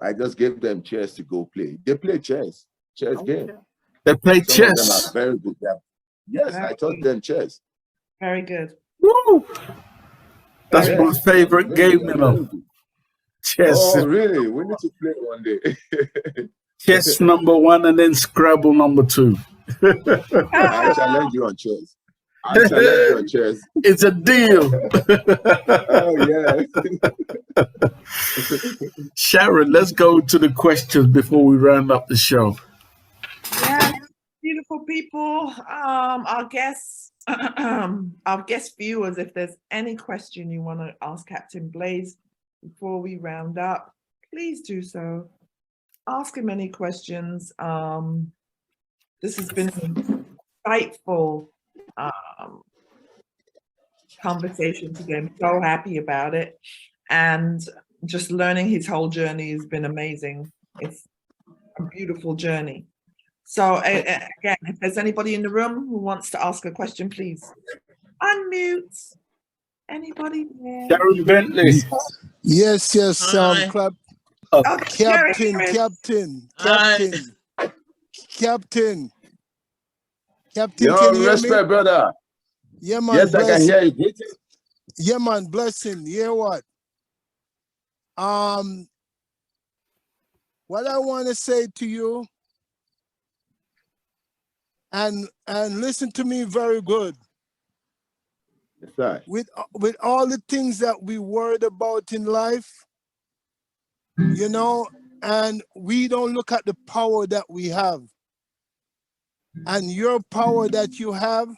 I just gave them chairs to go play. They play chess game. They play Some chess. of them are very good. Yes, I taught them chess. Very good. Woo! That's my favorite game, Chess. Oh, really? We need to play one day. Chess number 1 and then Scrabble number 2. I challenge you on chess. It's a deal. Oh, yeah. Sharon, let's go to the questions before we round up the show. Yeah, beautiful people. Our guests, our guest viewers, if there's any question you want to ask Captain Blazee before we round up, please do so. Ask him any questions. This has been an insightful conversation today. I'm so happy about it. And just learning his whole journey has been amazing. It's a beautiful journey. So again, if there's anybody in the room who wants to ask a question, please unmute. Anybody there? Sharon Bentley. Yes, clap. Captain. Yo, can you hear respect, me? brother. Yeah, man. Yes, I can hear you. Yeah, man. Blessing. You hear what? What I want to say to you, and listen to me very good. That's right. With all the things that we worried about in life, and we don't look at the power that we have. And your power that you have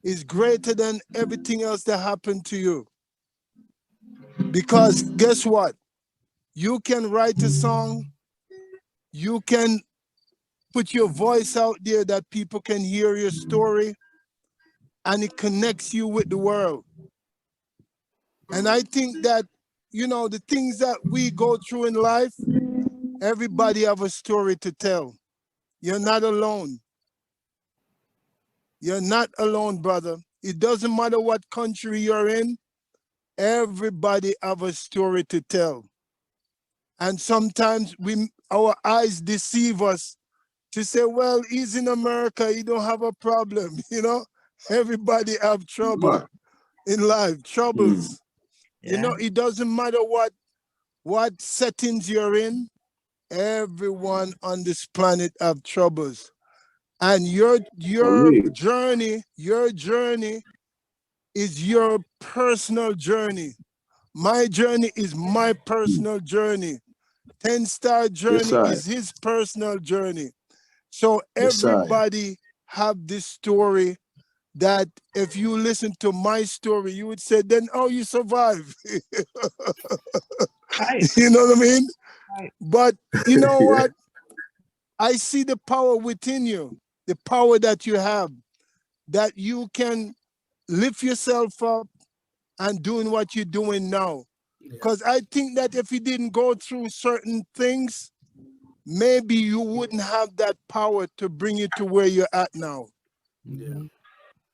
is greater than everything else that happened to you. Because guess what? You can write a song, you can put your voice out there that people can hear your story, and it connects you with the world. And I think that, the things that we go through in life, everybody have a story to tell. You're not alone. You're not alone, brother. It doesn't matter what country you're in, everybody have a story to tell. And sometimes our eyes deceive us to say, well, he's in America, he don't have a problem, Everybody have trouble in life, troubles. It doesn't matter what settings you're in, everyone on this planet have troubles. And your journey is your personal journey. My journey is my personal journey. 10-Star journey is his personal journey. So everybody have this story that if you listen to my story, you would say, then how you survive? You know what I mean? But you know what? I see the power within you, the power that you have, that you can lift yourself up and doing what you're doing now. Because I think that if you didn't go through certain things, maybe you wouldn't have that power to bring you to where you're at now. Yeah.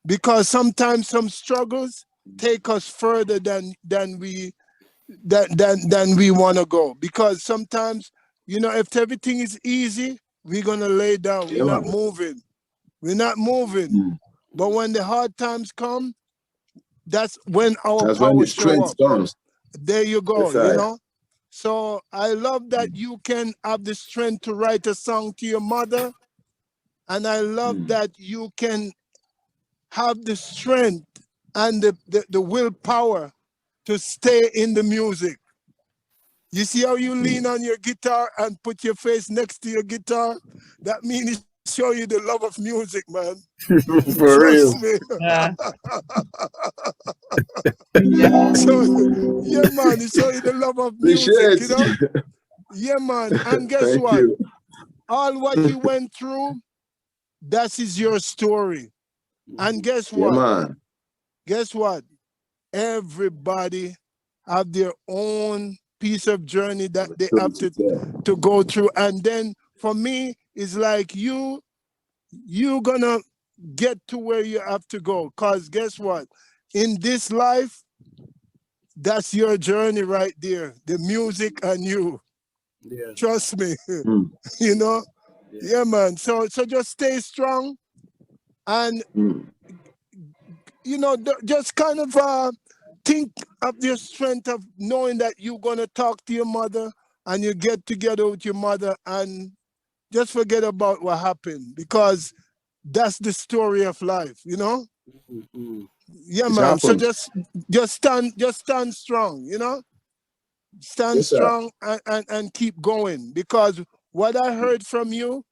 Because sometimes some struggles take us further than we want to go. Because sometimes, you know, if everything is easy, we're gonna lay down. We're not moving. We're not moving. But when the hard times come, that's when our power show up. Comes. There you go, Yes, you know. So I love that you can have the strength to write a song to your mother. And I love that you can have the strength and the willpower to stay in the music. You see how you lean on your guitar and put your face next to your guitar? That means it show you the love of music, man. For real. Trust me. Yeah. So, yeah, man, it show you the love of music, you know? Yeah, man. And guess Thank what? you. All what you went through, that is your story. And guess what? Yeah, man. Guess what? Everybody have their own piece of journey that they have to go through. And then for me, it's like you gonna get to where you have to go. Because guess what? In this life, that's your journey right there. The music and you. Yeah. Trust me. You know? Yeah, man. So just stay strong and you know, just kind of think of your strength of knowing that you're gonna talk to your mother and you get together with your mother and just forget about what happened because that's the story of life, you know? Yeah, It man. So happens. just stand strong, you know? Stand Yes, sir. strong and keep going because what I heard from you,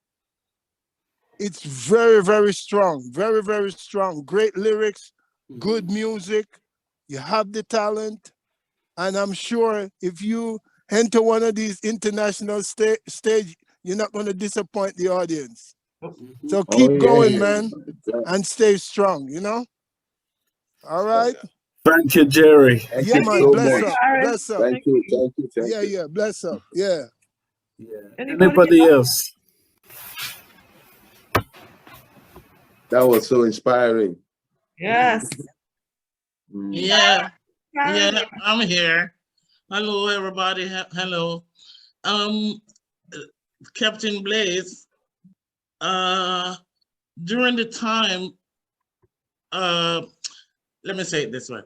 it's very, very strong, very, very strong. Great lyrics, good music. You have the talent. And I'm sure if you enter one of these international stage, you're not going to disappoint the audience. So keep going, man, and stay strong, you know? All right? Thank you, Jerry. Thank Yeah, you man, so bless much. up, bless up. Thank you. Yeah, yeah, bless up, yeah. Anybody else? That was so inspiring. Yes. Yeah, I'm here. Hello, everybody. Hello. Captain Blaze, during the time, let me say it this way.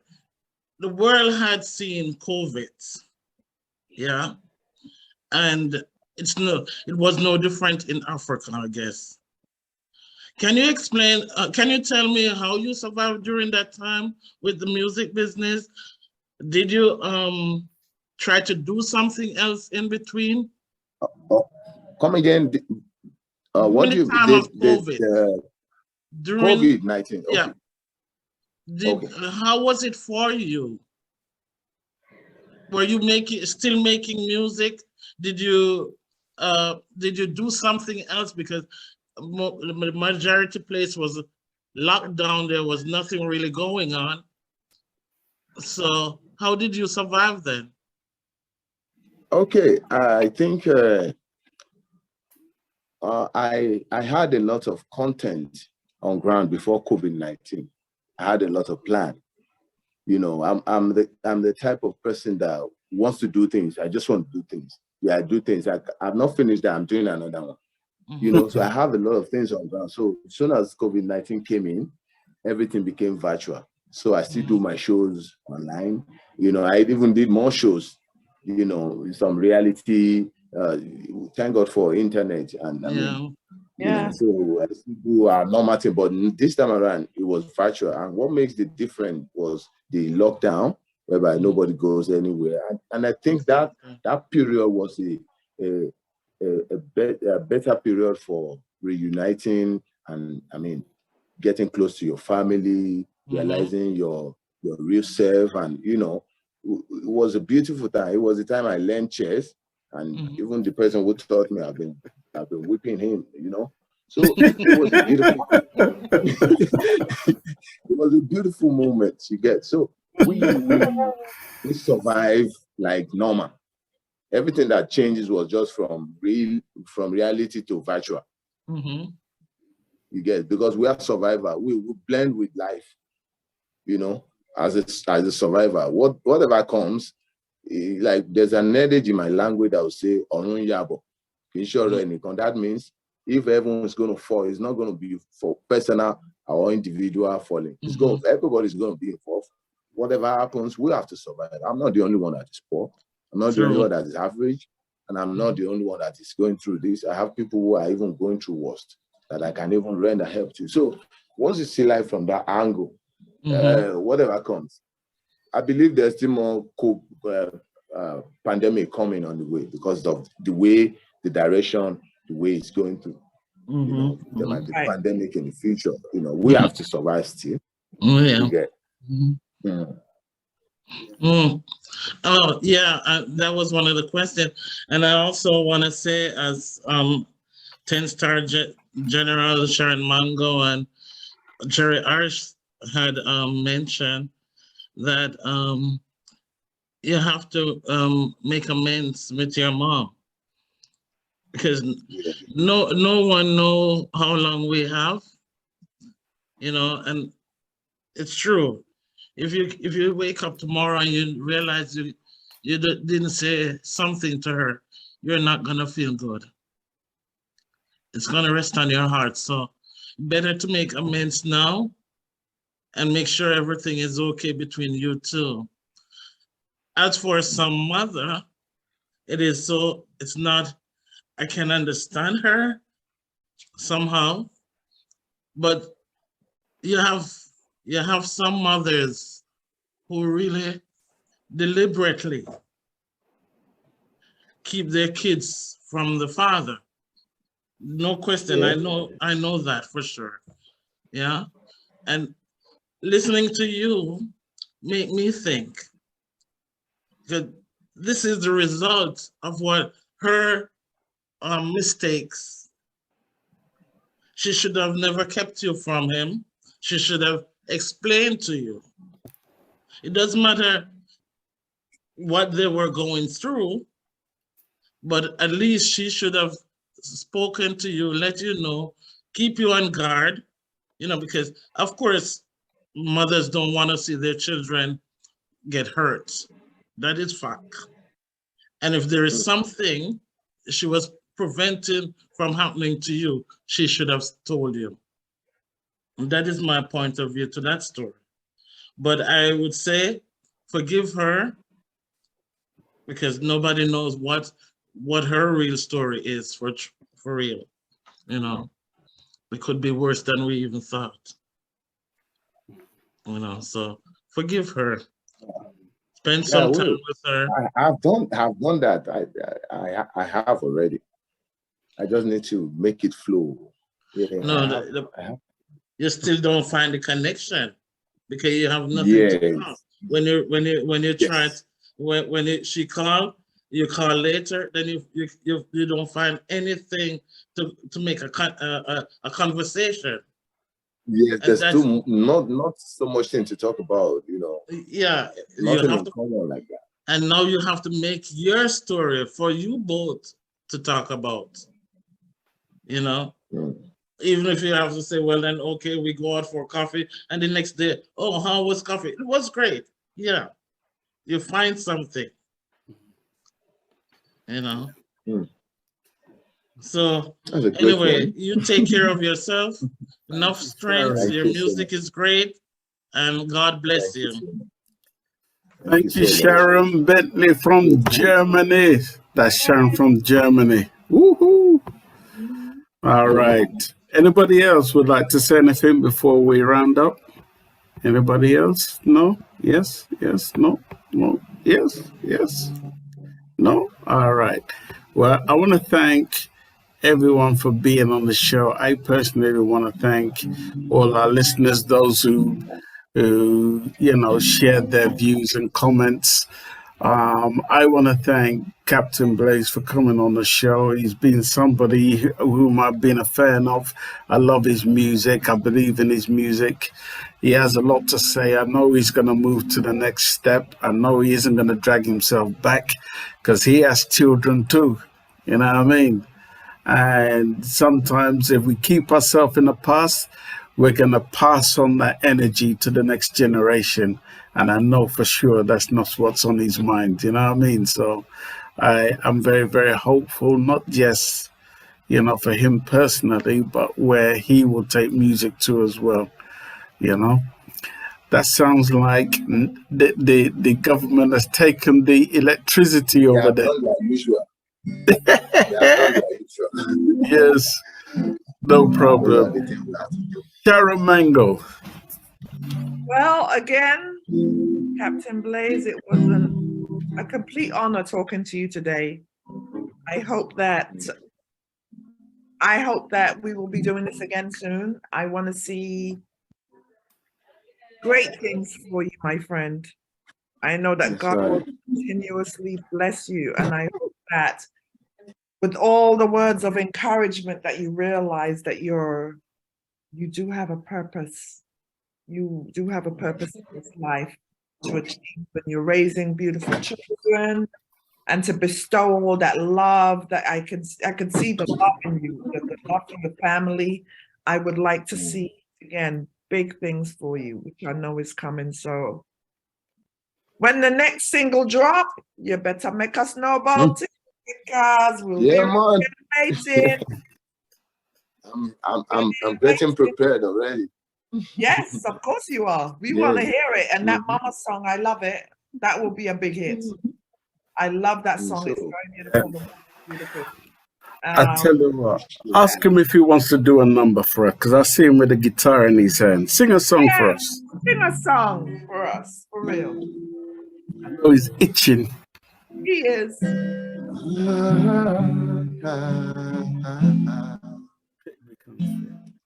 The world had seen COVID, yeah, and it was no different in Africa, I guess. Can you explain, can you tell me how you survived during that time with the music business? Did you try to do something else in between? Come again. What do you time of COVID? During COVID-19? Yeah. How was it for you? Were you still making music? Did you do something else because the majority place was locked down? There was nothing really going on. So how did you survive then? Okay, I think I had a lot of content on ground before COVID-19. I had a lot of plan. You know, I'm the type of person that wants to do things. I just want to do things. Yeah, I do things. I've not finished that. I'm doing another one. You know, so I have a lot of things on ground. So as soon as COVID-19 came in, everything became virtual. So I still do my shows online. You know, I even did more shows, you know, some reality Thank God for internet, and I mean, Yeah. so people are normative, but this time around it was virtual. And what makes the difference was the lockdown, whereby nobody goes anywhere, and I think that period was a better period for reuniting, and I mean, getting close to your family, realizing your real self, and it was a beautiful time. It was the time I learned chess, and even the person who taught me, I've been whipping him, So it was a beautiful it was a beautiful moment you get. So we survived like normal. Everything that changes was just from reality to virtual. You get, because we are survivor. We blend with life, as a survivor. Whatever comes, like there's an adage in my language that will say "Orun yabo." That means if everyone's going to fall, it's not going to be for personal or individual falling. It's everybody's going to be involved. Whatever happens, we have to survive. I'm not the only one that is poor. I'm not the only one that is average, and I'm not the only one that is going through this. I have people who are even going through worst that I can even render help to. So once you see life from that angle, whatever comes, I believe there's still more pandemic coming on the way because of the way, the direction, the way it's going through. There might be pandemic in the future. We have to survive still. Oh yeah, that was one of the questions, and I also want to say, as 10-star General Sharon Mango and Jerry Arsh had mentioned, that you have to make amends with your mom, because no one know how long we have, and it's true. If you wake up tomorrow and you realize you didn't say something to her, you're not gonna feel good. It's gonna rest on your heart. So better to make amends now and make sure everything is okay between you two. As for some mother, it's not, I can understand her somehow, but you have some mothers who really deliberately keep their kids from the father. No question. I know that for sure. Yeah. And listening to you make me think that this is the result of what her mistakes. She should have never kept you from him. She should have explained to you. It doesn't matter what they were going through, but at least she should have spoken to you, let you know, keep you on guard, because of course, mothers don't want to see their children get hurt. That is fact. And if there is something she was preventing from happening to you, she should have told you. And that is my point of view to that story. But I would say, forgive her, because nobody knows what her real story is for real. It could be worse than we even thought. So forgive her. Spend some time with her. I've done that. I have already. I just need to make it flow. You still don't find the connection because you have nothing to talk. When you try it, when she called, you call later, then you don't find anything to make a conversation. Yes, there's not so much thing to talk about, Yeah, nothing in common like that. And now you have to make your story for you both to talk about. Even if you have to say, well, then okay, we go out for coffee, and the next day, oh, how was coffee? It was great. Yeah, you find something. So anyway, you take care of yourself. Enough strength. Your music is great, and God bless you. Thank you, Sharon Bentley from Germany. That's Sharon from Germany. Woohoo! All right. Anybody else would like to say anything before we round up? Anybody else? No? Yes? Yes? No? No? Yes? Yes? No? All right. Well, I want to thank everyone for being on the show. I personally want to thank all our listeners, those who shared their views and comments. I want to thank Captain Blaze for coming on the show. He's been somebody whom I've been a fan of. I love his music. I believe in his music. He has a lot to say. I know he's going to move to the next step. I know he isn't going to drag himself back because he has children too. You know what I mean? And sometimes if we keep ourselves in the past, we're going to pass on that energy to the next generation. And I know for sure that's not what's on his mind. You know what I mean? So I'm very, very hopeful, not just, for him personally, but where he will take music to as well. That sounds like the government has taken the electricity over there. Yes, no problem. Sharon Mango. Well, again, Captain Blaze, it was a complete honor talking to you today. I hope that we will be doing this again soon. I want to see great things for you, my friend. I know that God will continuously bless you, and I hope that with all the words of encouragement that you realize that you do have a purpose. You do have a purpose in this life to achieve when you're raising beautiful children and to bestow all that love that I can see the love in you, the love for your family. I would like to see, again, big things for you, which I know is coming. So when the next single drop, you better make us know about it because we'll be waiting. I'm getting prepared already. Yes, of course you are. We want to hear it. And that Mama song, I love it. That will be a big hit. I love that song. It's very beautiful. I tell you what, ask him if he wants to do a number for us, because I see him with a guitar in his hand. Sing a song for us. Sing a song for us, for real. I know he's itching. He is.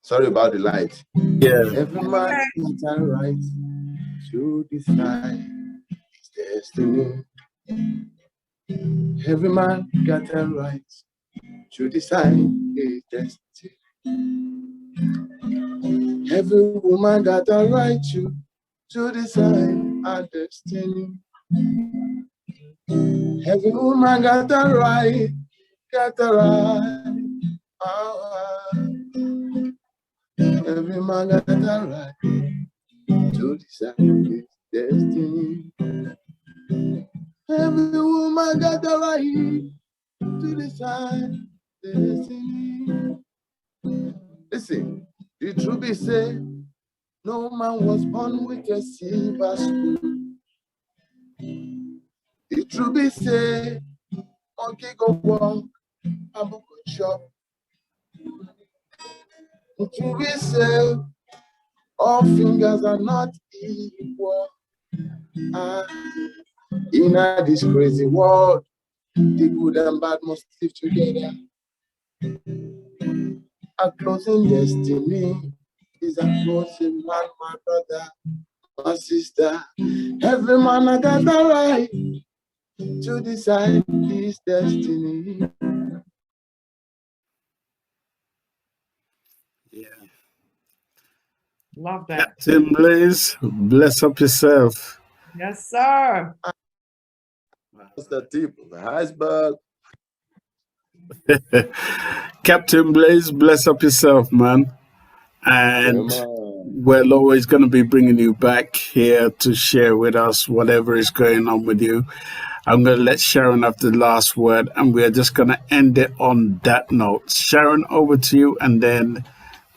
Sorry about the light. Yeah. Every man got a right to decide his destiny. Every man got a right to decide his destiny. Every woman got a right to decide her destiny. Every woman got a right, Every man got a right to decide his destiny. Every woman got a right to decide their destiny. Listen, the truth be said, no man was born with a silver spoon. The truth be said, monkey go walk, bamboo go chop. The truth be said, all fingers are not equal. In this crazy world, the good and bad must live together. A closing destiny is a closing man, my brother, my sister. Every man I got the right to decide his destiny. Yeah. Love that. Captain Blaze, bless up yourself. Yes, sir. That's the tip of the iceberg. Captain Blaze, bless up yourself, man. And we're always going to be bringing you back here to share with us whatever is going on with you. I'm going to let Sharon have the last word, and we're just going to end it on that note. Sharon, over to you, and then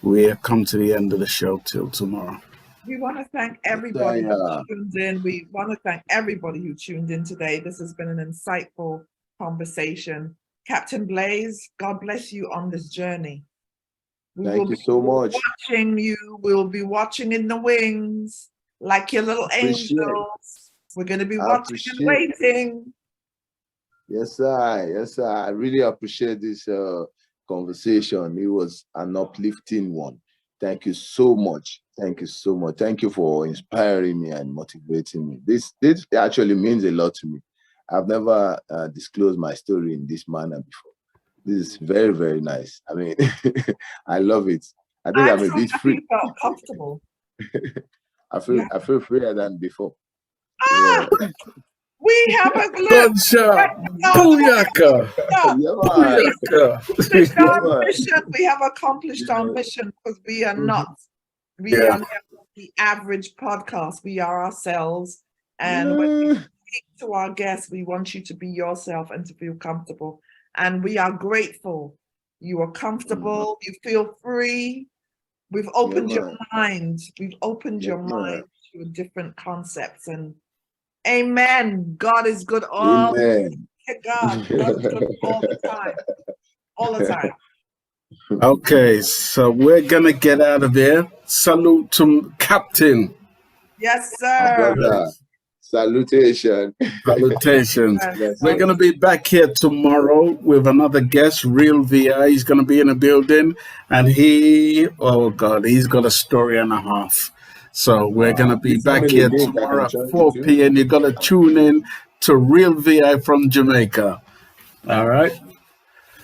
we'll come to the end of the show till tomorrow. We want to thank everybody who tuned in. We want to thank everybody who tuned in today. This has been an insightful conversation. Captain Blaze, God bless you on this journey. Thank you so much. Watching you. We'll be watching in the wings like your little angels. We're going to be watching and waiting. Yes, sir. Yes, sir. I really appreciate this conversation. It was an uplifting one. Thank you so much. Thank you so much. Thank you for inspiring me and motivating me. This actually means a lot to me. I've never disclosed my story in this manner before. This is very, very nice. I mean, I love it. I think I'm a bit free. I felt comfortable. I feel freer than before. Ah, yeah. We have a gunshot. Booyaka. We have accomplished our mission because we are not. We are not the average podcast. We are ourselves. And when we speak to our guests, we want you to be yourself and to feel comfortable. And we are grateful. You are comfortable. You feel free. We've opened your mind. We've opened your mind to different concepts. And amen. God is good all the time. God is good all the time. All the time. Okay, so we're going to get out of here. Salute to Captain. Yes, sir. Salutations. Salutations. We're going to be back here tomorrow with another guest, Real VI. He's going to be in the building, and he's got a story and a half. So we're going to be back here tomorrow at 4 p.m. You got to tune in to Real VI from Jamaica. All right?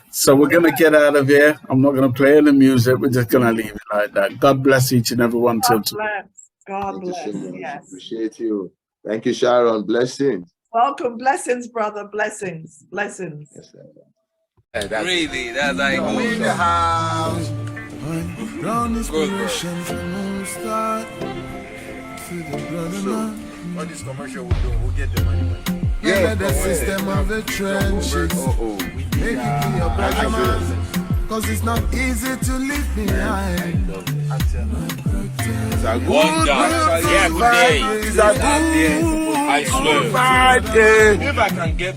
So we're going to get out of here. I'm not going to play any music. We're just going to leave it like that. God bless each and every one. God bless. God bless. Yes. Appreciate you. Thank you, Sharon. Blessings. Welcome. Blessings, brother. Blessings. Blessings. Yes, really, that's like in the house. Ground inspiration from the start. On this commercial we'll get the money. Yeah, the system of the trenches. Make it clear, brother man. Cause it's not easy to leave behind. It's a good day. It's a good day. I swear. Friday. If I can get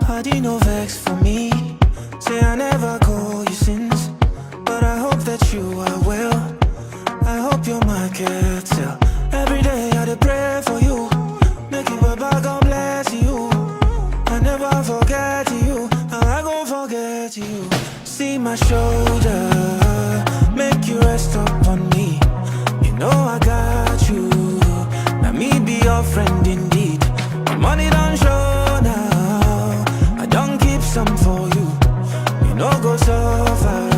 Party no vex for me. Say I never call you since, but I hope that you are well. I hope your market sell. Every day I dey pray for you. Make you Baba God bless you. I never forget you. How I gon' forget you? See my shoulder, make you rest up on me. You know I got you. Now me be your friend indeed. My money don't show now. I don't keep some for you. You know go so far.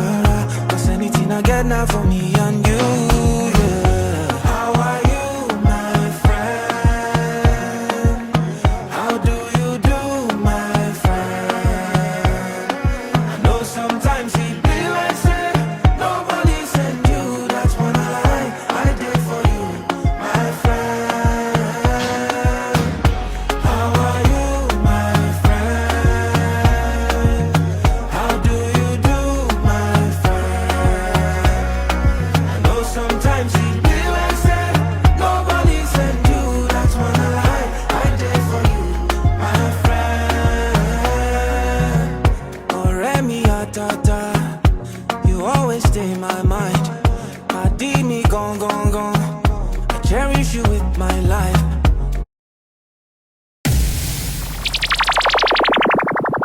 Cause anything I get now for me and you. You always stay in my mind. I did me gone. I cherish you with my life.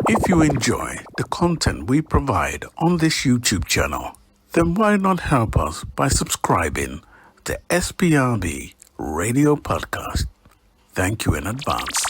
If you enjoy the content we provide on this YouTube channel, then why not help us by subscribing to SPRB Radio Podcast? Thank you in advance.